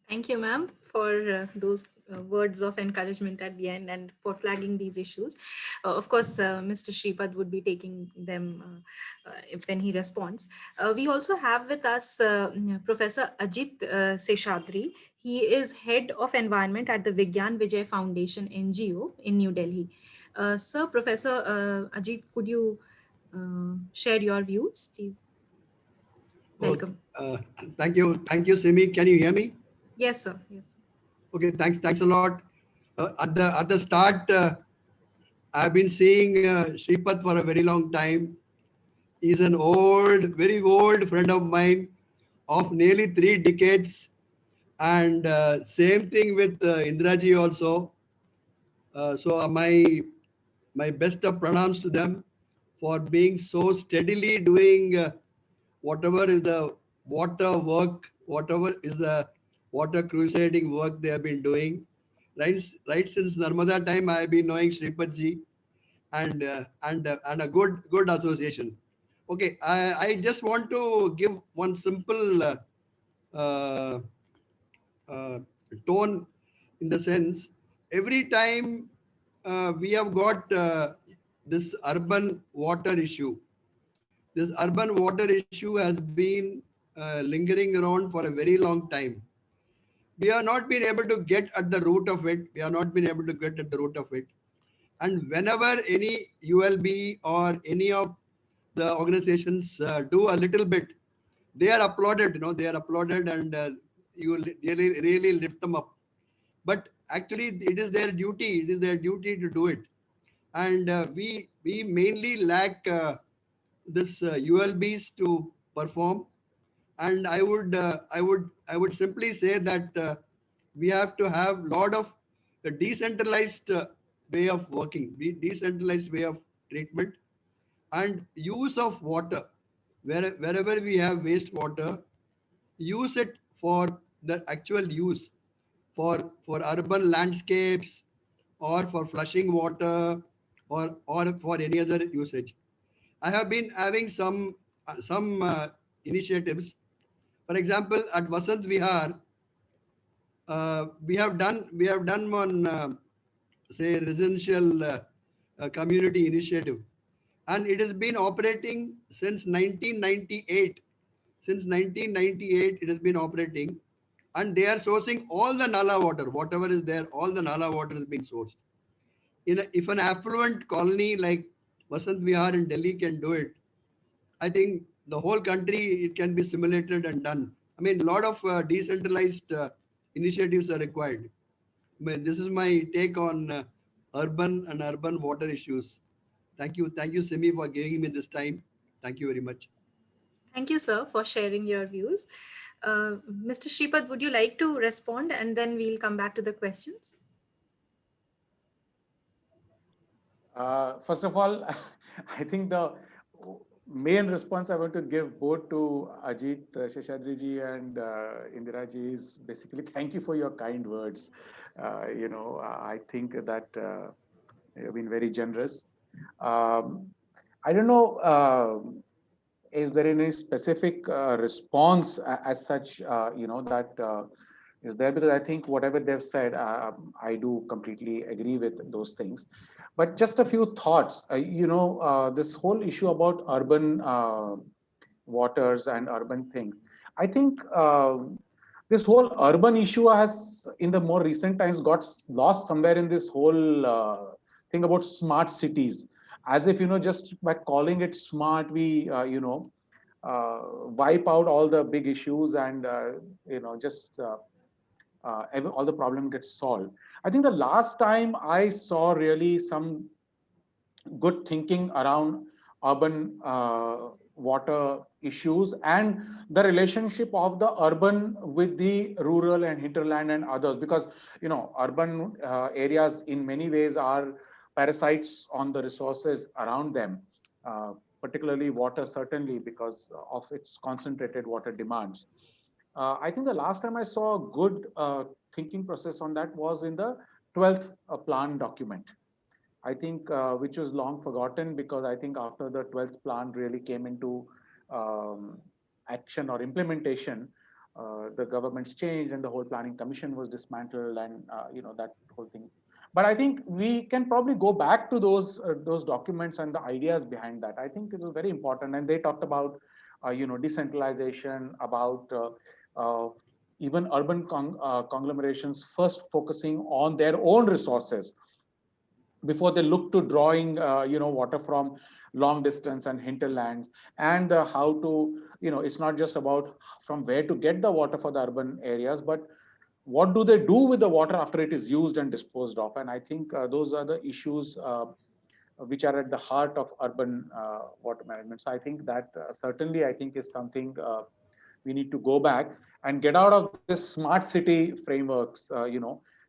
Thank you, ma'am, for those words of encouragement at the end and for flagging these issues. Of course, Mr. Shripath would be taking them when he responds. We also have with us Professor Ajit Seshadri. He is head of environment at the Vigyan Vijay Foundation NGO in New Delhi. Sir, Professor Ajit, could you share your views, please? Welcome. Thank you, Simi. Can you hear me? Yes, sir. Yes. Okay, thanks a lot. At the start, I've been seeing Sripath for a very long time. He's an very old friend of mine of nearly 3 decades, and same thing with Indraji also. So my best of pranams to them for being so steadily doing whatever is the water work, whatever is the water crusading work they have been doing. Right since Narmada time, I have been knowing Sripath ji, and a good association. Okay, I just want to give one simple uh, uh, tone, in the sense, every time we have got this urban water issue. This urban water issue has been lingering around for a very long time. We have not been able to get at the root of it. We have not been able to get at the root of it. And whenever any ULB or any of the organizations do a little bit, they are applauded. They are applauded, and you really lift them up. But actually, it is their duty. It is their duty to do it. And we mainly lack this ULBs to perform. And I would simply say that we have to have lot of a decentralized way of working, decentralized way of treatment, and use of water. Wherever we have wastewater, use it for the actual use, for urban landscapes, or for flushing water, or for any other usage. I have been having some initiatives. For example, at Vasant Vihar, we have done one say residential community initiative, and it has been operating since 1998. Since 1998, it has been operating, and they are sourcing all the Nala water, whatever is there. All the Nala water is being sourced. If an affluent colony like Vasant Vihar in Delhi can do it, I think the whole country, it can be simulated and done. I mean, a lot of decentralized initiatives are required. I mean, this is my take on urban and urban water issues. Thank you, Simi, for giving me this time. Thank you very much. Thank you, sir, for sharing your views. Mr. Shripad, would you like to respond, and then we'll come back to the questions? First of all, I think the main response I want to give both to Ajit, Seshadri and Indira is basically thank you for your kind words. I think that you've been very generous. I don't know, is there any specific response as such, that is there? Because I think whatever they've said, I do completely agree with those things. But just a few thoughts. This whole issue about urban waters and urban things. I think this whole urban issue has, in the more recent times, got lost somewhere in this whole thing about smart cities. As if, just by calling it smart, we, wipe out all the big issues and, just all the problem gets solved. I think the last time I saw really some good thinking around urban water issues and the relationship of the urban with the rural and hinterland and others, because urban areas in many ways are parasites on the resources around them, particularly water, certainly because of its concentrated water demands. I think the last time I saw a good thinking process on that was in the 12th plan document. I think which was long forgotten, because I think after the 12th plan really came into action or implementation, the government's changed and the whole planning commission was dismantled, and that whole thing. But I think we can probably go back to those documents and the ideas behind that. I think it was very important, and they talked about decentralization, about even urban conglomerations first focusing on their own resources before they look to drawing water from long distance and hinterlands, and how to, it's not just about from where to get the water for the urban areas, but what do they do with the water after it is used and disposed of. And I think those are the issues which are at the heart of urban water management. So I think that certainly, I think, is something we need to go back and get out of this smart city frameworks,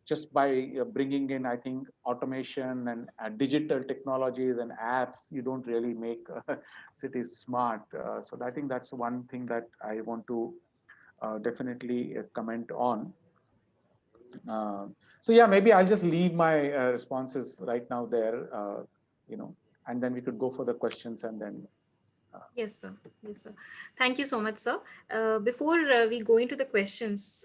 just by bringing in, I think, automation and digital technologies and apps. You don't really make cities smart. So I think that's one thing that I want to definitely comment on. Uh, so yeah, maybe I'll just leave my responses right now there, and then we could go for the questions and then. Yes, sir. Yes, sir. Thank you so much, sir. Before we go into the questions,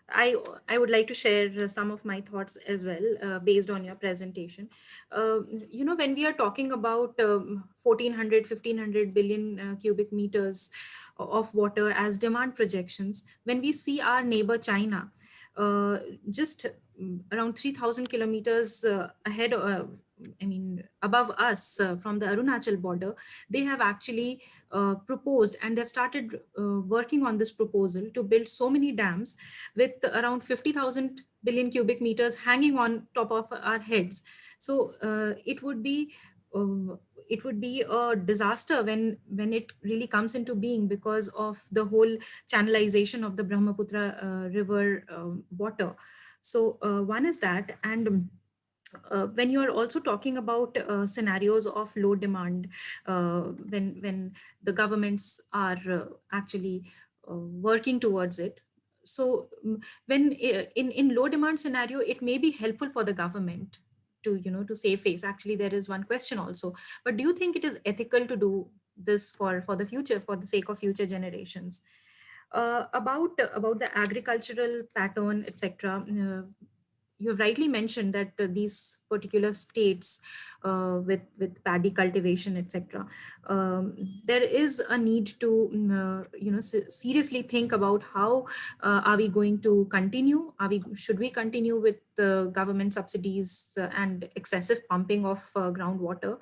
I would like to share some of my thoughts as well, based on your presentation. When we are talking about 1400, 1500 billion cubic meters of water as demand projections, when we see our neighbor China, just around 3,000 kilometers ahead, above us, from the Arunachal border, they have actually proposed, and they've started working on this proposal to build so many dams with around 50,000 billion cubic meters hanging on top of our heads. So it would be a disaster when it really comes into being, because of the whole channelization of the Brahmaputra river water. So one is that, and when you are also talking about scenarios of low demand, when the governments are actually working towards it. So when in low demand scenario, it may be helpful for the government to save face. Actually, there is one question also, but do you think it is ethical to do this for the future, for the sake of future generations? About the agricultural pattern, etc. You have rightly mentioned that these particular states with paddy cultivation, etc., there is a need to seriously think about how are we going to continue. Should we continue with the government subsidies and excessive pumping of groundwater?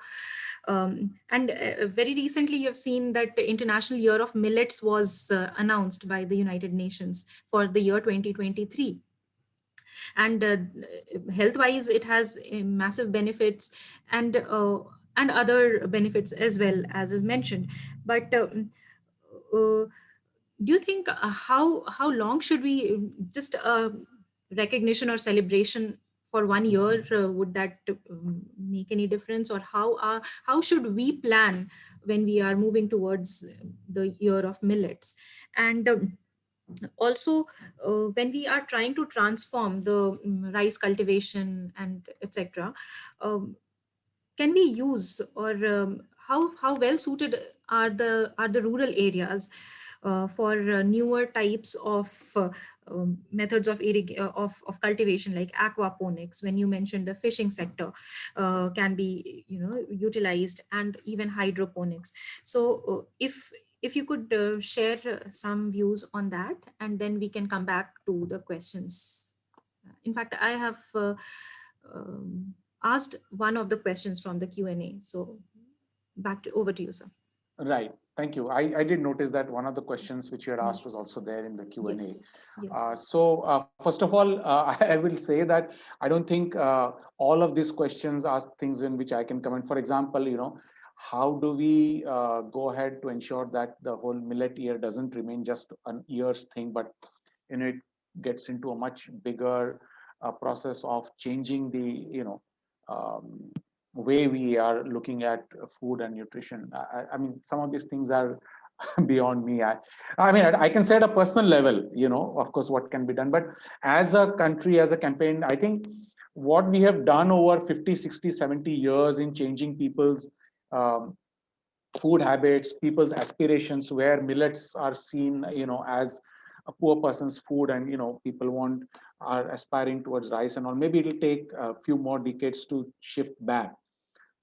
And very recently, you've seen that the International Year of Millets was announced by the United Nations for the year 2023. And health wise, it has massive benefits, and other benefits as well, as is mentioned. But do you think how long should we just recognition or celebration for 1 year, would that make any difference? Or how should we plan when we are moving towards the year of millets? And also, when we are trying to transform the rice cultivation and etc., um, can we use, or how well suited are the rural areas for newer types of methods of of cultivation, like aquaponics? When you mentioned the fishing sector can be utilized, and even hydroponics. So if you could share some views on that, and then we can come back to the questions. In fact, I have um, asked one of the questions from the Q&A. So over to you, sir. Right. Thank you. I did notice that one of the questions which you had asked Yes. was also there in the Q&A. Yes. Yes. So first of all, I will say that I don't think all of these questions are things in which I can comment. For example, how do we go ahead to ensure that the whole millet year doesn't remain just an year's thing, but it gets into a much bigger process of changing the um, way we are looking at food and nutrition. I mean, some of these things are beyond me. I can say at a personal level, of course, what can be done. But as a country, as a campaign, I think what we have done over 50, 60, 70 years in changing people's food habits, people's aspirations, where millets are seen, as a poor person's food, and people are aspiring towards rice and all. Maybe it'll take a few more decades to shift back.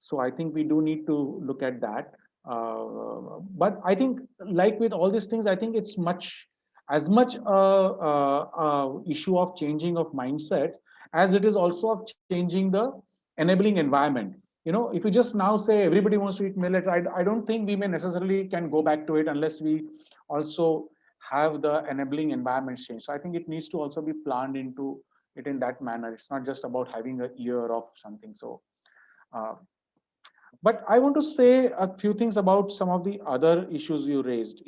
So I think we do need to look at that. But I think, like with all these things, I think it's much as much a issue of changing of mindsets as it is also of changing the enabling environment. If you just now say everybody wants to eat millets, I don't think we may necessarily can go back to it unless we also have the enabling environments change. So I think it needs to also be planned into it in that manner. It's not just about having a year of something. So, but I want to say a few things about some of the other issues you raised.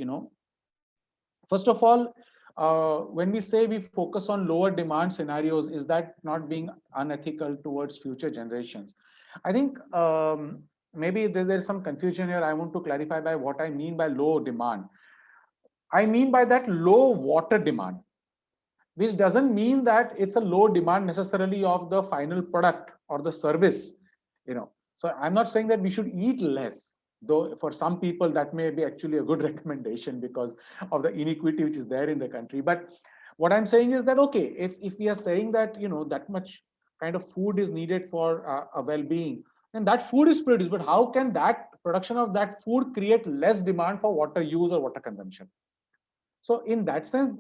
First of all, when we say we focus on lower demand scenarios, is that not being unethical towards future generations? I think maybe there's some confusion here. I want to clarify by what I mean by low demand. I mean by that low water demand, which doesn't mean that it's a low demand necessarily of the final product or the service. So I'm not saying that we should eat less, though for some people that may be actually a good recommendation because of the inequity which is there in the country. But what I'm saying is that, okay, if we are saying that that much kind of food is needed for a well-being, and that food is produced, but how can that production of that food create less demand for water use or water consumption? So in that sense,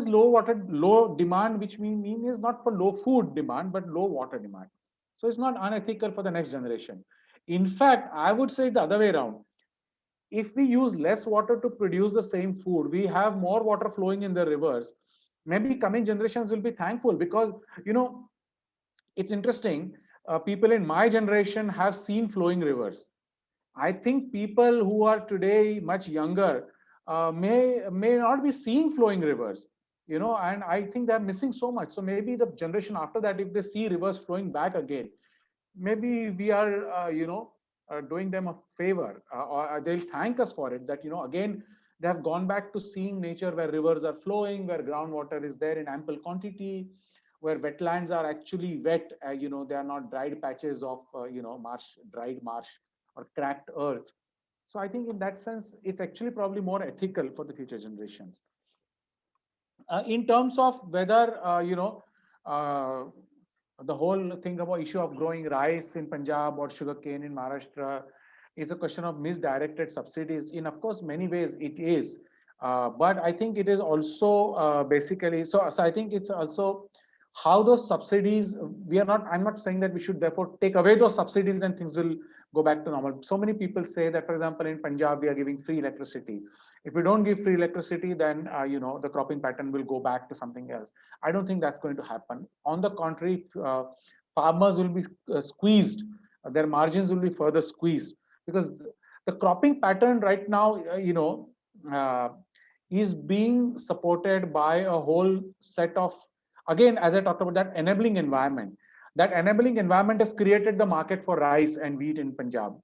low demand, which we mean is not for low food demand, but low water demand. So it's not unethical for the next generation. In fact, I would say the other way around. If we use less water to produce the same food, we have more water flowing in the rivers. Maybe coming generations will be thankful because, it's interesting. People in my generation have seen flowing rivers. I think people who are today much younger may not be seeing flowing rivers, and I think they're missing so much. So maybe the generation after that, if they see rivers flowing back again, maybe we are, doing them a favor, or they'll thank us for it. That again, they have gone back to seeing nature where rivers are flowing, where groundwater is there in ample quantity, where wetlands are actually wet. They are not dried patches of dried marsh or cracked earth. So I think in that sense, it's actually probably more ethical for the future generations. In terms of whether, the whole thing about issue of growing rice in Punjab or sugarcane in Maharashtra is a question of misdirected subsidies. In, of course, many ways it is. But I think it is also basically, so I think it's also how those subsidies, I'm not saying that we should therefore take away those subsidies and things will go back to normal. So many people say that, for example, in Punjab, we are giving free electricity. If we don't give free electricity, then the cropping pattern will go back to something else. I don't think that's going to happen. On the contrary, farmers will be squeezed. Their margins will be further squeezed because the cropping pattern right now, is being supported by a whole set of, again, as I talked about, that enabling environment. That enabling environment has created the market for rice and wheat in Punjab,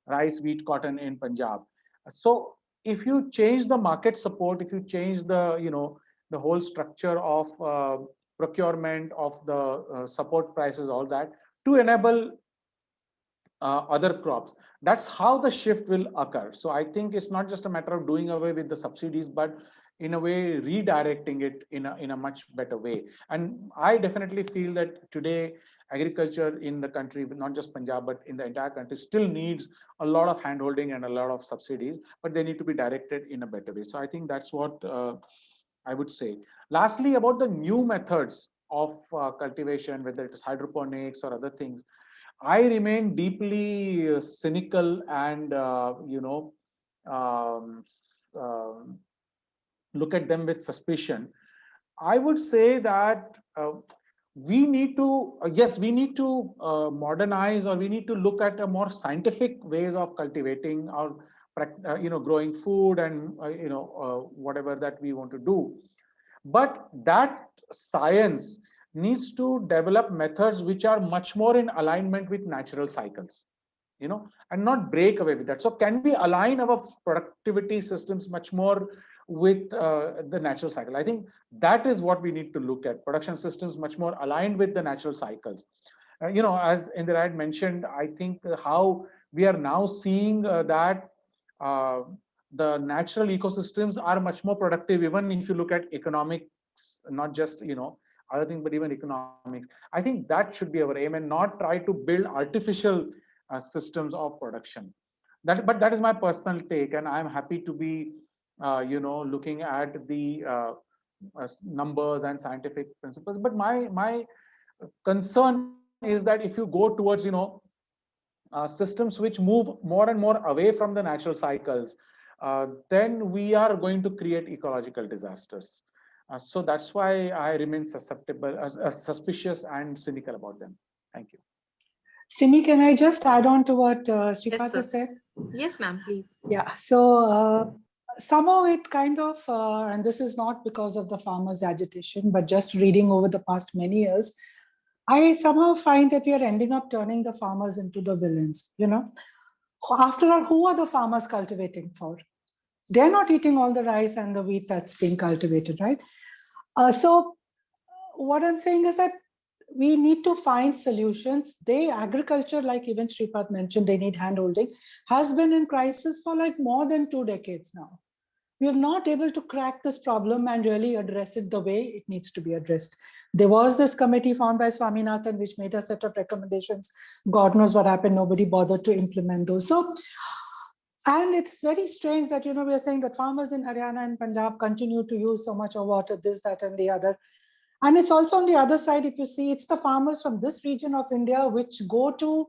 rice, wheat, cotton in Punjab. So if you change the market support, if you change the whole structure of procurement of the support prices, all that, to enable other crops, that's how the shift will occur. So I think it's not just a matter of doing away with the subsidies, but in a way redirecting it in a much better way. And I definitely feel that today agriculture in the country, not just Punjab, but in the entire country, still needs a lot of handholding and a lot of subsidies, but they need to be directed in a better way. So I think that's what I would say. Lastly, about the new methods of cultivation, whether it is hydroponics or other things, I remain deeply cynical and look at them with suspicion. I would say that we need to, yes, we need to modernize, or we need to look at a more scientific ways of cultivating or growing food and whatever that we want to do. But that science needs to develop methods which are much more in alignment with natural cycles, and not break away with that. So can we align our productivity systems much more with the natural cycle? I think that is what we need to look at. Production systems much more aligned with the natural cycles. As Indira had mentioned, I think how we are now seeing that the natural ecosystems are much more productive, even if you look at economics, not just other things, but even economics. I think that should be our aim, and not try to build artificial systems of production. But that is my personal take, and I'm happy to be looking at the numbers and scientific principles. But my concern is that if you go towards, systems which move more and more away from the natural cycles, then we are going to create ecological disasters. So that's why I remain susceptible, suspicious and cynical about them. Thank you. Simi, can I just add on to what Yes, Shripad sir. said? Yes, ma'am, please. Yeah, so somehow it kind of, and this is not because of the farmers' agitation, but just reading over the past many years, I somehow find that we are ending up turning the farmers into the villains. After all, who are the farmers cultivating for? They're not eating all the rice and the wheat that's being cultivated, right? So what I'm saying is that we need to find solutions. Agriculture, like even Shripad mentioned, they need handholding, has been in crisis for like more than 2 decades now. We are not able to crack this problem and really address it the way it needs to be addressed. There was this committee found by Swaminathan, which made a set of recommendations. God knows what happened. Nobody bothered to implement those. So, and it's very strange that, we are saying that farmers in Haryana and Punjab continue to use so much of water, this, that, and the other. And it's also on the other side, if you see, it's the farmers from this region of India which go to,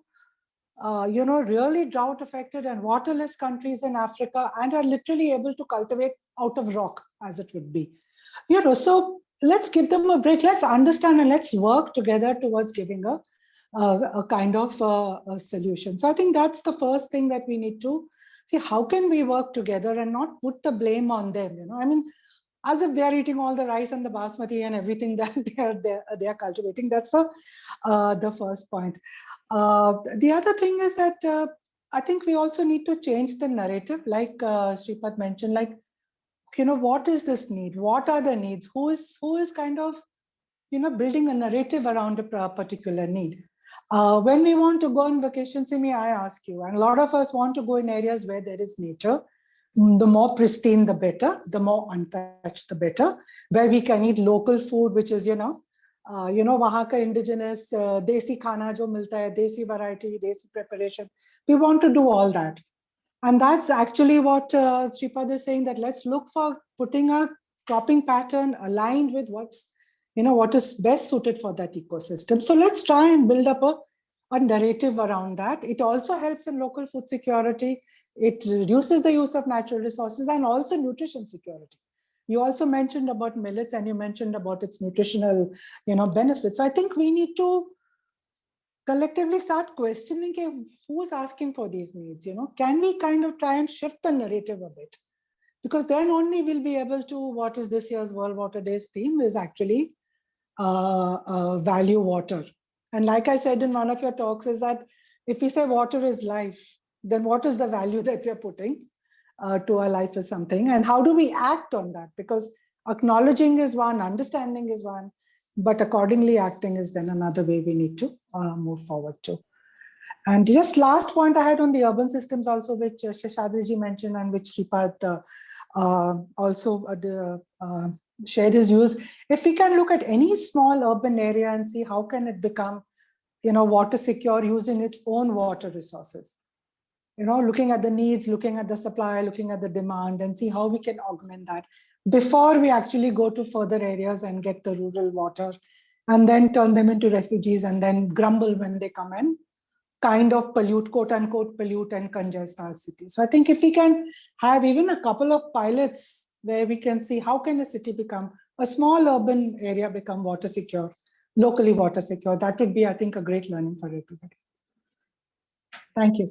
really drought affected and waterless countries in Africa and are literally able to cultivate out of rock, as it would be. So let's give them a break. Let's understand and let's work together towards giving a kind of a solution. So I think that's the first thing that we need to see. How can we work together and not put the blame on them? As if they're eating all the rice and the basmati and everything that they are cultivating. That's the first point. The other thing is that I think we also need to change the narrative, like Shripad mentioned, like, what is this need? What are the needs? Who is kind of, building a narrative around a particular need? When we want to go on vacation, Simi, I ask you, and a lot of us want to go in areas where there is nature. The more pristine, the better, the more untouched, the better, where we can eat local food, which is, wahan ka indigenous, desi khana jo milta hai, desi variety, desi preparation. We want to do all that. And that's actually what Shripad is saying, that let's look for putting a cropping pattern aligned with what is best suited for that ecosystem. So let's try and build up a narrative around that. It also helps in local food security. It reduces the use of natural resources and also nutrition security. You also mentioned about millets and you mentioned about its nutritional, benefits. So I think we need to collectively start questioning who's asking for these needs. Can we kind of try and shift the narrative a bit? Because then only we'll be able to, what is this year's World Water Day's theme is actually value water. And like I said in one of your talks, is that if we say water is life, then what is the value that we're putting to our life is something, and how do we act on that? Because acknowledging is one, understanding is one, but accordingly acting is then another way we need to move forward to. And just last point I had on the urban systems also, which Seshadriji mentioned and which Shripad also shared his views. If we can look at any small urban area and see how can it become, water secure using its own water resources. Looking at the needs, looking at the supply, looking at the demand, and see how we can augment that before we actually go to further areas and get the rural water and then turn them into refugees and then grumble when they come and kind of pollute, quote unquote, pollute and congest our city. So I think if we can have even a couple of pilots where we can see how can a city become, a small urban area become water secure, locally water secure, that would be, I think, a great learning for everybody. Thank you.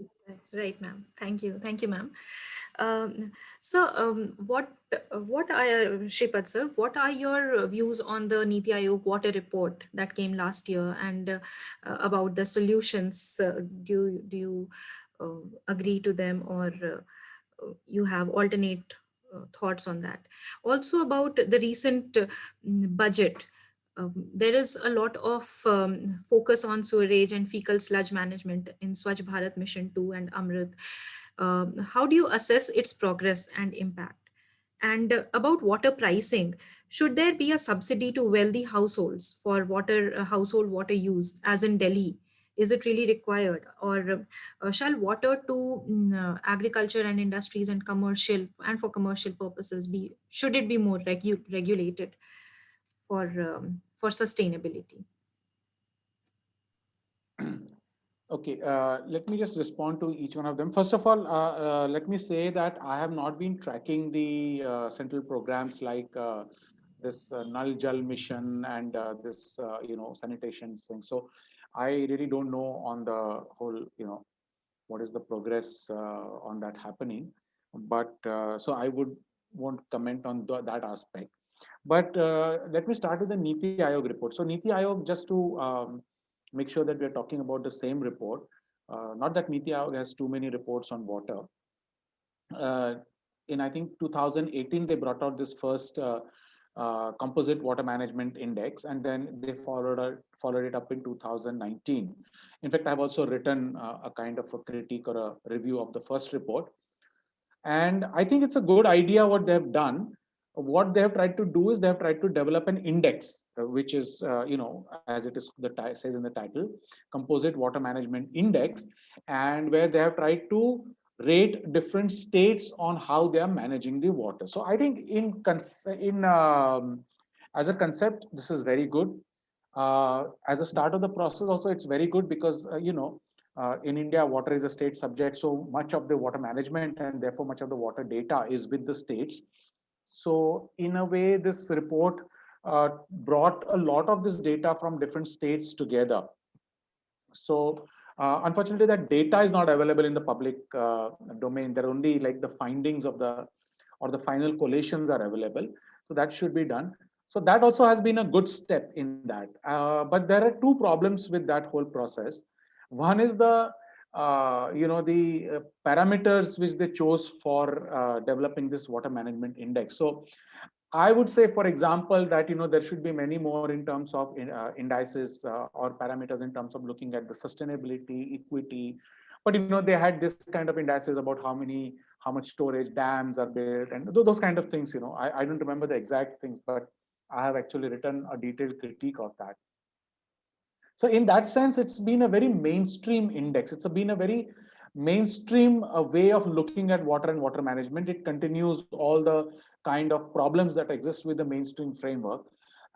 Right, ma'am. Thank you, ma'am. What are Shripad sir? What are your views on the Niti Aayog water report that came last year, and about the solutions? Do you agree to them, or you have alternate thoughts on that? Also about the recent budget. There is a lot of focus on sewerage and fecal sludge management in Swachh Bharat Mission 2 and Amrit. How do you assess its progress and impact? And about water pricing, should there be a subsidy to wealthy households for household water use, as in Delhi, Is it really required? Or shall water to agriculture and industries and commercial and for commercial purposes should it be more regulated for sustainability? Okay, let me just respond to each one of them. First of all, let me say that I have not been tracking the central programs like this Nal Jal mission and this, sanitation thing. So I really don't know on the whole, what is the progress on that happening. But so I won't comment on that aspect. But let me start with the Niti Aayog report. So Niti Aayog, just to make sure that we're talking about the same report, not that Niti Aayog has too many reports on water. In I think 2018, they brought out this first composite water management index, and then they followed it up in 2019. In fact, I've also written a kind of a critique or a review of the first report. And I think it's a good idea what they have done. What they have tried to do is they have tried to develop an index, which is, as it is says in the title, Composite Water Management Index, and where they have tried to rate different states on how they are managing the water. So I think as a concept, this is very good. As a start of the process, also it's very good because in India, water is a state subject, so much of the water management and therefore much of the water data is with the states. So in a way, this report brought a lot of this data from different states together. So unfortunately, that data is not available in the public domain. They're only like the findings of the final collations are available. So that should be done. So that also has been a good step in that. But there are two problems with that whole process. One is the parameters which they chose for developing this water management index. So I would say, for example, that there should be many more in terms of indices or parameters in terms of looking at the sustainability, equity. But they had this kind of indices about how much storage dams are built and those kind of things. I don't remember the exact things, but I have actually written a detailed critique of that. So in that sense, it's been a very mainstream index. It's been a very mainstream way of looking at water and water management. It continues all the kind of problems that exist with the mainstream framework.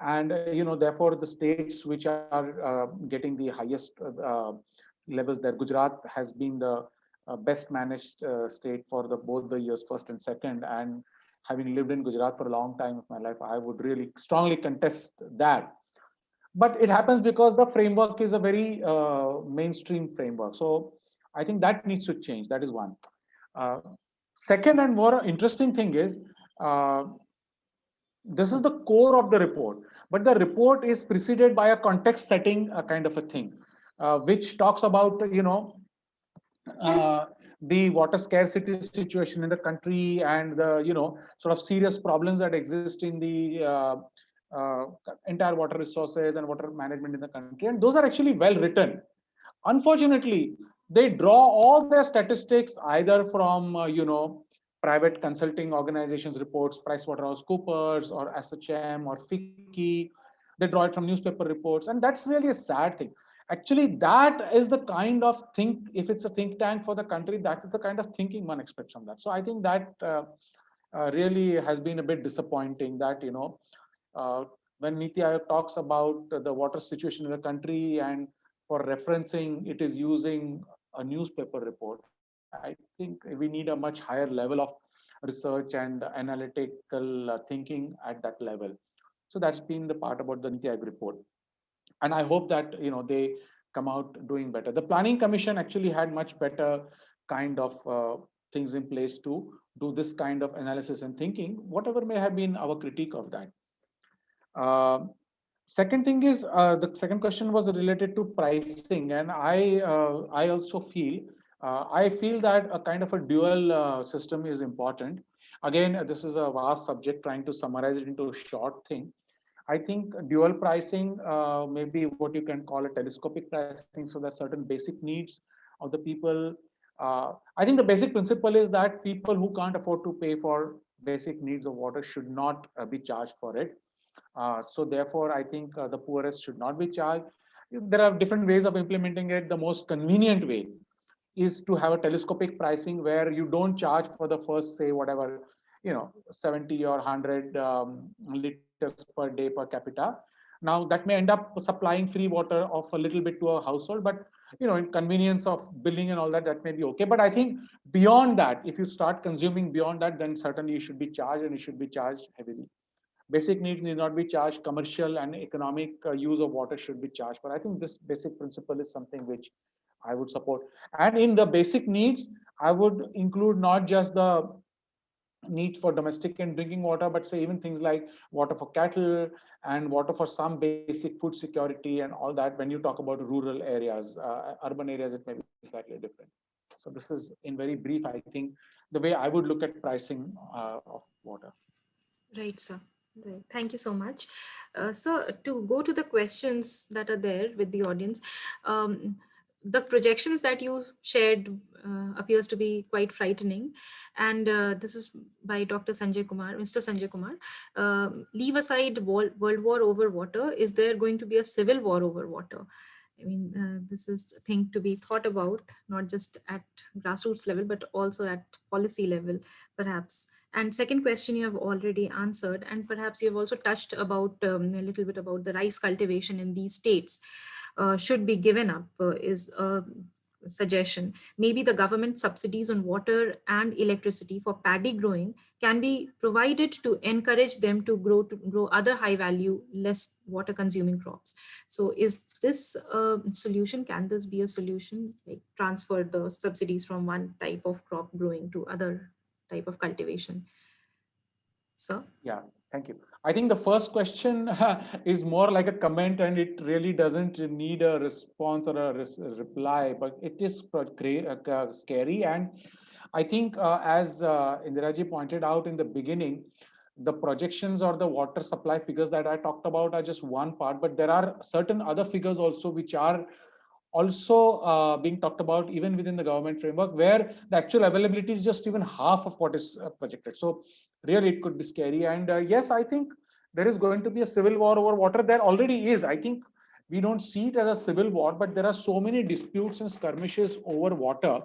And, therefore, the states which are getting the highest levels there, Gujarat has been the best managed state for both the years first and second. And having lived in Gujarat for a long time of my life, I would really strongly contest that. But it happens because the framework is a very mainstream framework. So I think that needs to change. That is one. Second and more interesting thing is, this is the core of the report, but the report is preceded by a context setting kind of a thing, which talks about, the water scarcity situation in the country and the, sort of serious problems that exist in the entire water resources and water management in the country. And those are actually well written. Unfortunately, they draw all their statistics either from, private consulting organizations reports, PricewaterhouseCoopers or SHM or FICCI. They draw it from newspaper reports. And that's really a sad thing. Actually, that is the kind of if it's a think tank for the country, that is the kind of thinking one expects from that. So I think that really has been a bit disappointing that, when Niti Aayog talks about the water situation in the country and for referencing, it is using a newspaper report. I think we need a much higher level of research and analytical thinking at that level. So that's been the part about the Niti Aayog report. And I hope that they come out doing better. The Planning Commission actually had much better kind of things in place to do this kind of analysis and thinking, whatever may have been our critique of that. Second thing is, the second question was related to pricing, and I also feel that a kind of a dual system is important. Again, this is a vast subject. Trying to summarize it into a short thing, I think dual pricing may be what you can call a telescopic pricing, so that certain basic needs of the people. I think the basic principle is that people who can't afford to pay for basic needs of water should not be charged for it. So therefore, I think the poorest should not be charged. there are different ways of implementing it. The most convenient way is to have a telescopic pricing where you don't charge for the first, say, whatever, 70 or 100 liters per day per capita. Now that may end up supplying free water of a little bit to a household, but in convenience of billing and all that, that may be okay. But I think beyond that, if you start consuming beyond that, then certainly you should be charged, and it should be charged heavily. Basic needs need not be charged. Commercial and economic use of water should be charged. But I think this basic principle is something which I would support. And in the basic needs, I would include not just the need for domestic and drinking water, but say even things like water for cattle and water for some basic food security and all that. When you talk about rural areas, urban areas, it may be slightly different. So this is in very brief, I think, the way I would look at pricing of water. Right, sir. Right. Thank you so much. So to go to the questions that are there with the audience, the projections that you shared appears to be quite frightening. And this is by Dr. Sanjay Kumar, Mr. Sanjay Kumar. Leave aside world war over water. Is there going to be a civil war over water? I mean, this is a thing to be thought about, not just at grassroots level, but also at policy level, perhaps. And second question you have already answered, and perhaps you've also touched about a little bit about the rice cultivation in these states should be given up is a suggestion. Maybe the government subsidies on water and electricity for paddy growing can be provided to encourage them to grow other high value, less water consuming crops. So is this a solution? Can this be a solution, like transfer the subsidies from one type of crop growing to other type of cultivation? Sir? Yeah, thank you. I think the first question is more like a comment, and it really doesn't need a response or a reply, but it is scary. And I think, as Indiraji pointed out in the beginning, the projections or the water supply figures that I talked about are just one part, but there are certain other figures also which are also being talked about even within the government framework, where the actual availability is just even half of what is projected. So really it could be scary. And yes, I think there is going to be a civil war over water. There already is. I think we don't see it as a civil war, but there are so many disputes and skirmishes over water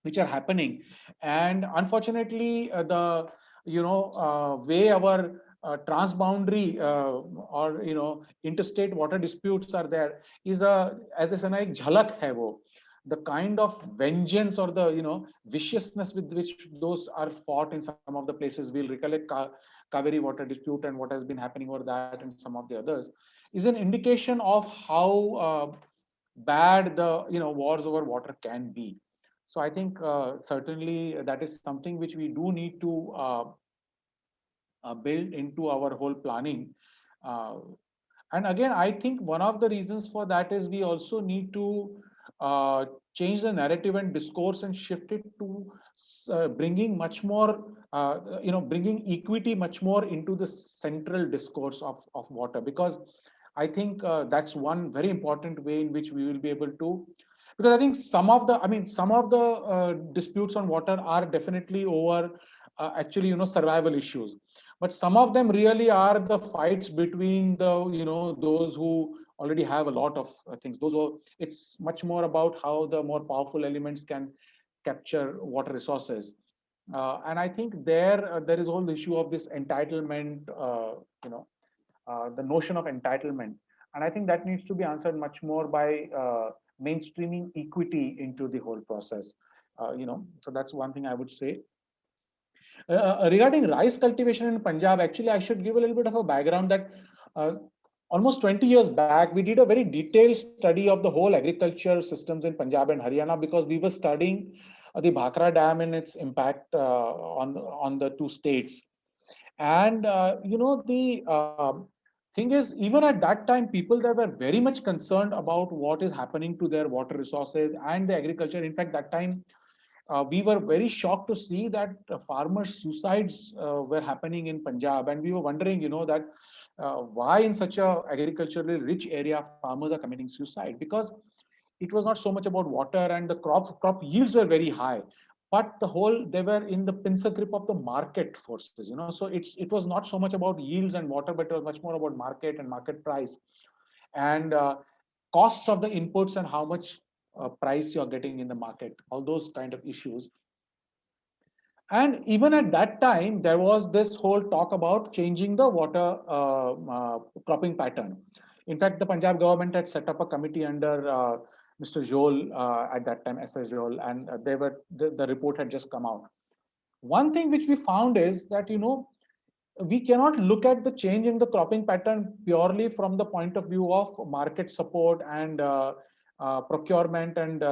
which are happening. And unfortunately, the way our transboundary or interstate water disputes are there is as they say na, ek jhalak hai wo. The kind of vengeance or the viciousness with which those are fought in some of the places. We'll recollect Kaveri water dispute and what has been happening over that and some of the others, is an indication of how bad the wars over water can be. So I think certainly that is something which we do need to build into our whole planning. And again, I think one of the reasons for that is we also need to change the narrative and discourse and shift it to bringing much more, bringing equity much more into the central discourse of water, because I think that's one very important way in which we will be able to, because I think some of the disputes on water are definitely over actually survival issues, but some of them really are the fights between the those who already have a lot of things. It's much more about how the more powerful elements can capture water resources, and I think there is all the issue of this entitlement, the notion of entitlement, and I think that needs to be answered much more by mainstreaming equity into the whole process. So that's one thing I would say. Regarding rice cultivation in Punjab, actually, I should give a little bit of a background that almost 20 years back, we did a very detailed study of the whole agriculture systems in Punjab and Haryana, because we were studying the Bhakra Dam and its impact on the two states. And, the thing is, even at that time, people that were very much concerned about what is happening to their water resources and the agriculture. In fact, that time, we were very shocked to see that farmers' suicides were happening in Punjab, and we were wondering, that why in such a agriculturally rich area farmers are committing suicide, because it was not so much about water, and the crop yields were very high, but they were in the pincer grip of the market forces. So it was not so much about yields and water, but it was much more about market and market price. And costs of the inputs and how much price you're getting in the market, all those kind of issues. And even at that time, there was this whole talk about changing the water cropping pattern. In fact, the Punjab government had set up a committee under Mr. Jol at that time, SS Jol, and the report had just come out. One thing which we found is that, we cannot look at the change in the cropping pattern purely from the point of view of market support and procurement and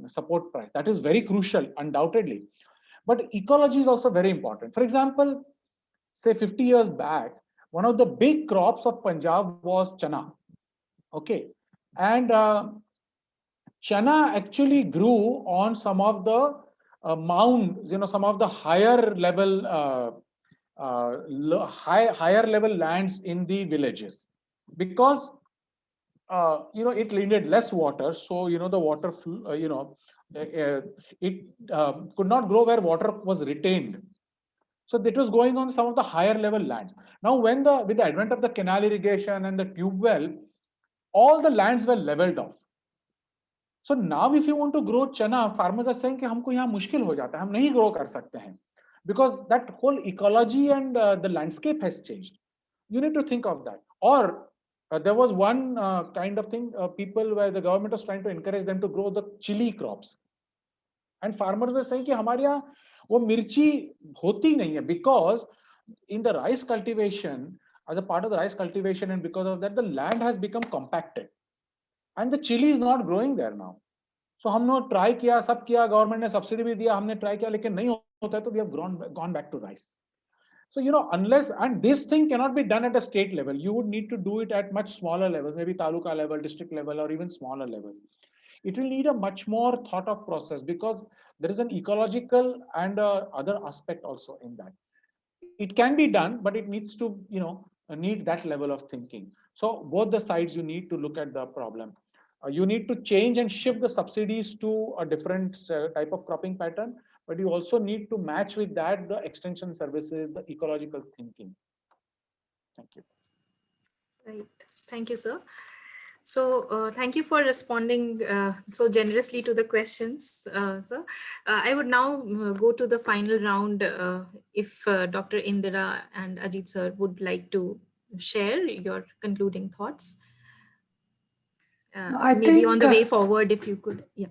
support price. That is very crucial, undoubtedly. But ecology is also very important. For example, say 50 years back, one of the big crops of Punjab was chana. Okay. And chana actually grew on some of the mounds, some of the higher level higher level lands in the villages, because it needed less water. So the water it could not grow where water was retained. So that was going on some of the higher level lands. Now, with the advent of the canal irrigation and the tube well, all the lands were leveled off. So now if you want to grow chana, farmers are saying कि हमको यहाँ मुश्किल हो जाता है, हम नहीं grow कर सकते हैं, because that whole ecology and the landscape has changed. You need to think of that. Or there was one kind of thing, people where the government was trying to encourage them to grow the chili crops. And farmers were saying कि हमारे यहाँ वो मिर्ची होती नहीं है, because in the rice cultivation, as a part of the rice cultivation, and because of that, the land has become compacted. And the chili is not growing there now. So हमने try किया, सब किया, government ने subsidy भी दिया, हमने try किया, लेकिन नहीं होता है, तो we have gone back to rice. So, unless, and this thing cannot be done at a state level, you would need to do it at much smaller levels, maybe taluka level, district level, or even smaller level. It will need a much more thought of process, because there is an ecological and other aspect also in that. It can be done, but it needs to, need that level of thinking. So both the sides, you need to look at the problem. You need to change and shift the subsidies to a different type of cropping pattern, but you also need to match with that the extension services, the ecological thinking. Thank you. Right. Thank you, sir. So thank you for responding so generously to the questions, sir. I would now go to the final round if Dr. Indira and Ajit sir would like to share your concluding thoughts. Maybe think, on the way forward, if you could. Yeah.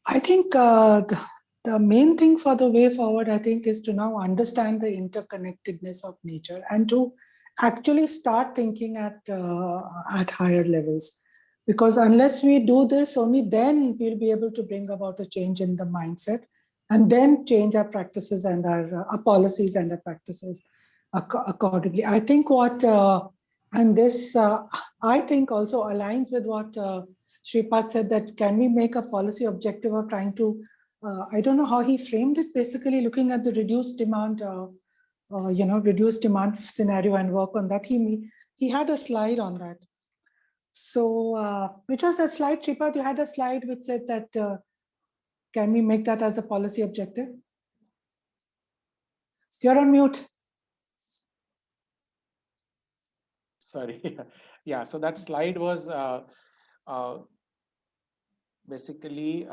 I think the main thing for the way forward, I think, is to now understand the interconnectedness of nature and to actually start thinking at higher levels. Because unless we do this, only then we'll be able to bring about a change in the mindset and then change our practices and our policies and our practices accordingly. I think what, and this I think also aligns with what Shripad said, that can we make a policy objective of trying to, I don't know how he framed it, basically looking at the reduced demand, reduced demand scenario and work on that. He had a slide on that. So which was that slide, Shripad? You had a slide which said that, can we make that as a policy objective? You're on mute. Sorry. Yeah, so that slide was basically,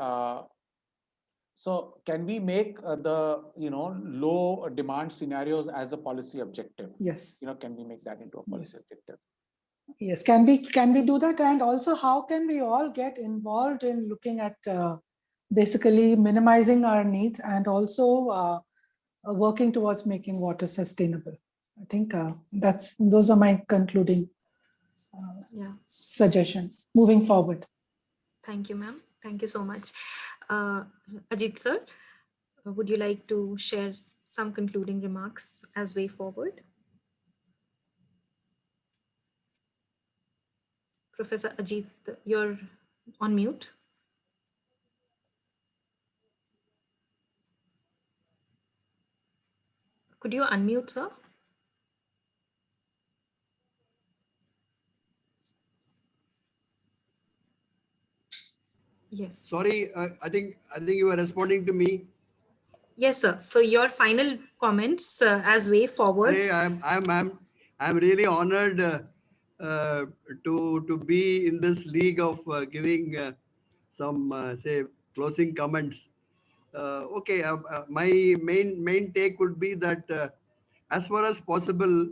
so can we make the, low demand scenarios as a policy objective? Yes. Can we make that into a policy objective? Yes, can we do that? And also, how can we all get involved in looking at basically minimizing our needs and also working towards making water sustainable? I think those are my concluding suggestions moving forward. Thank you, ma'am. Thank you so much. Ajit sir, would you like to share some concluding remarks as way forward? Professor Ajit, you're on mute. Could you unmute, sir? Yes. Sorry, I think you were responding to me. Yes, sir. So your final comments as way forward. I'm really honored uh, to be in this league of giving some say closing comments. Okay, my main take would be that as far as possible,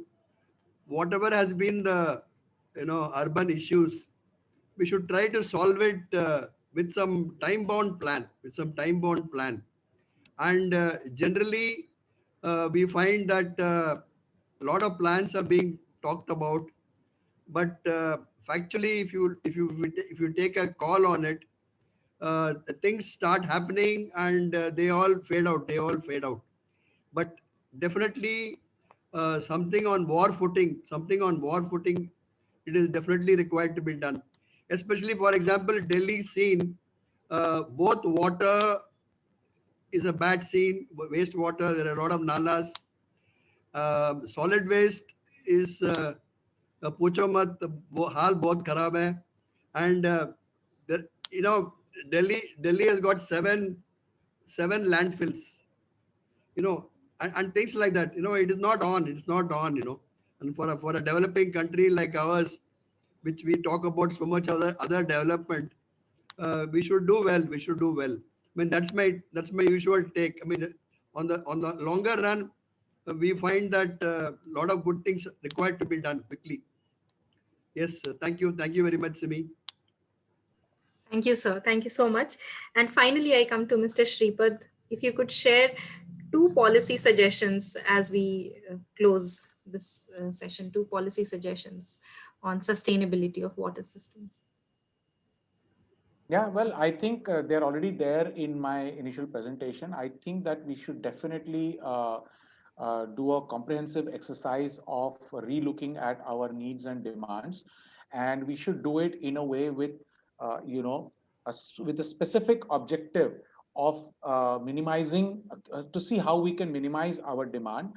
whatever has been the urban issues, we should try to solve it with some time bound plan, and generally we find that a lot of plans are being talked about, but factually if you take a call on it, things start happening and they all fade out. But definitely something on war footing, it is definitely required to be done, especially for example Delhi scene. Both water is a bad scene, wastewater, there are a lot of nalas. Solid waste is पूछो मत, वो हाल बहुत खराब है. And the, you know Delhi has got seven landfills, and things like that. It is not on. And for a developing country like ours, which we talk about so much other development, we should do well. I mean, that's my usual take. I mean, on the longer run, we find that a lot of good things required to be done quickly. Yes, thank you very much, Simi. Thank you, sir. Thank you so much. And finally, I come to Mr. Shripad. If you could share 2 policy suggestions as we close this session, 2 policy suggestions on sustainability of water systems. Yeah, well, I think they're already there in my initial presentation. I think that we should definitely do a comprehensive exercise of relooking at our needs and demands, and we should do it in a way with, with a specific objective of minimizing, to see how we can minimize our demand,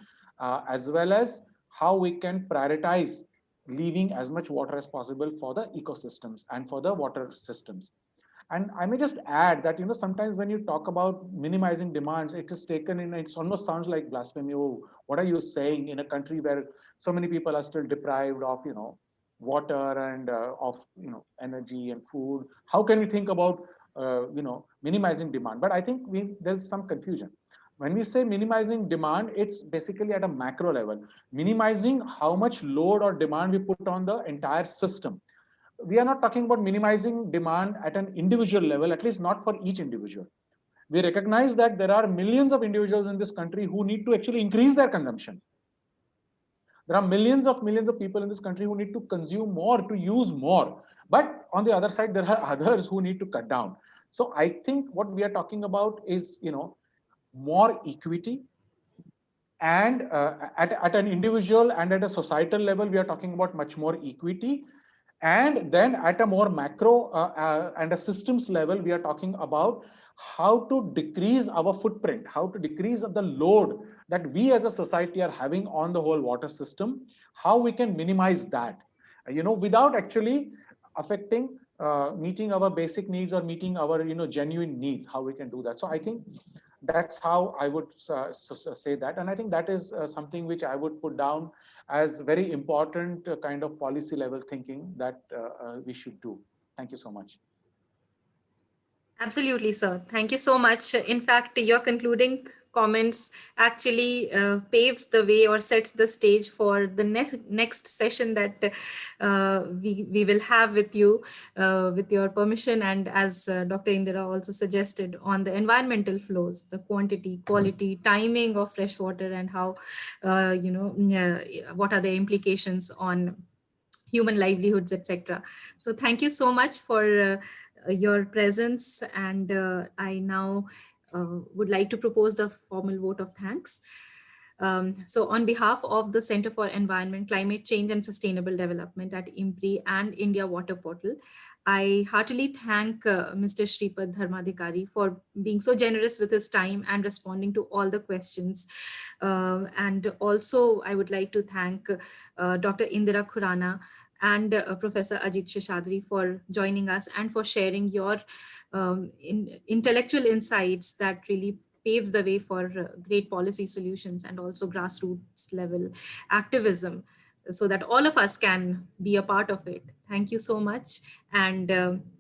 as well as how we can prioritize leaving as much water as possible for the ecosystems and for the water systems. And I may just add that, sometimes when you talk about minimizing demands, it is taken in, it almost sounds like blasphemy. Oh, what are you saying in a country where so many people are still deprived of, water and of, energy and food? How can we think about, minimizing demand? But I think there's some confusion. When we say minimizing demand, it's basically at a macro level, minimizing how much load or demand we put on the entire system. We are not talking about minimizing demand at an individual level, at least not for each individual. We recognize that there are millions of individuals in this country who need to actually increase their consumption. There are millions of people in this country who need to consume more, to use more. But on the other side, there are others who need to cut down. So I think what we are talking about is, more equity. And at an individual and at a societal level, we are talking about much more equity. And then at a more macro and a systems level, we are talking about how to decrease our footprint, how to decrease the load that we as a society are having on the whole water system, how we can minimize that, without actually affecting meeting our basic needs or meeting our, genuine needs, how we can do that. So I think that's how I would say that. And I think that is something which I would put down as very important kind of policy level thinking that we should do. Thank you so much. Absolutely, sir. Thank you so much. In fact, your concluding comments actually paves the way or sets the stage for the next session that we will have with you, with your permission, and as Dr. Indira also suggested, on the environmental flows, the quantity, quality, timing of fresh water, and how, what are the implications on human livelihoods, etc. So thank you so much for your presence, and I now would like to propose the formal vote of thanks. So on behalf of the Center for Environment, Climate Change and Sustainable Development at IMPRI and India Water Portal, I heartily thank Mr. Shripad Dharmadhikari for being so generous with his time and responding to all the questions. And also I would like to thank Dr. Indira Khurana and Professor Ajit Seshadri for joining us and for sharing your intellectual insights that really paves the way for great policy solutions and also grassroots level activism so that all of us can be a part of it. Thank you so much. And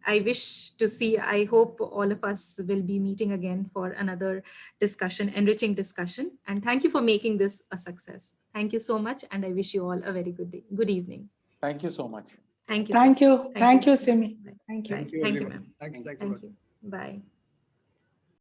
I hope all of us will be meeting again for another discussion, enriching discussion. And thank you for making this a success. Thank you so much. And I wish you all a very good day. Good evening. Thank you so much. Thank you. Thank sir. you. Thank you, Simi. Thank you. Thank you, ma'am. Thanks. Thank you. Bye.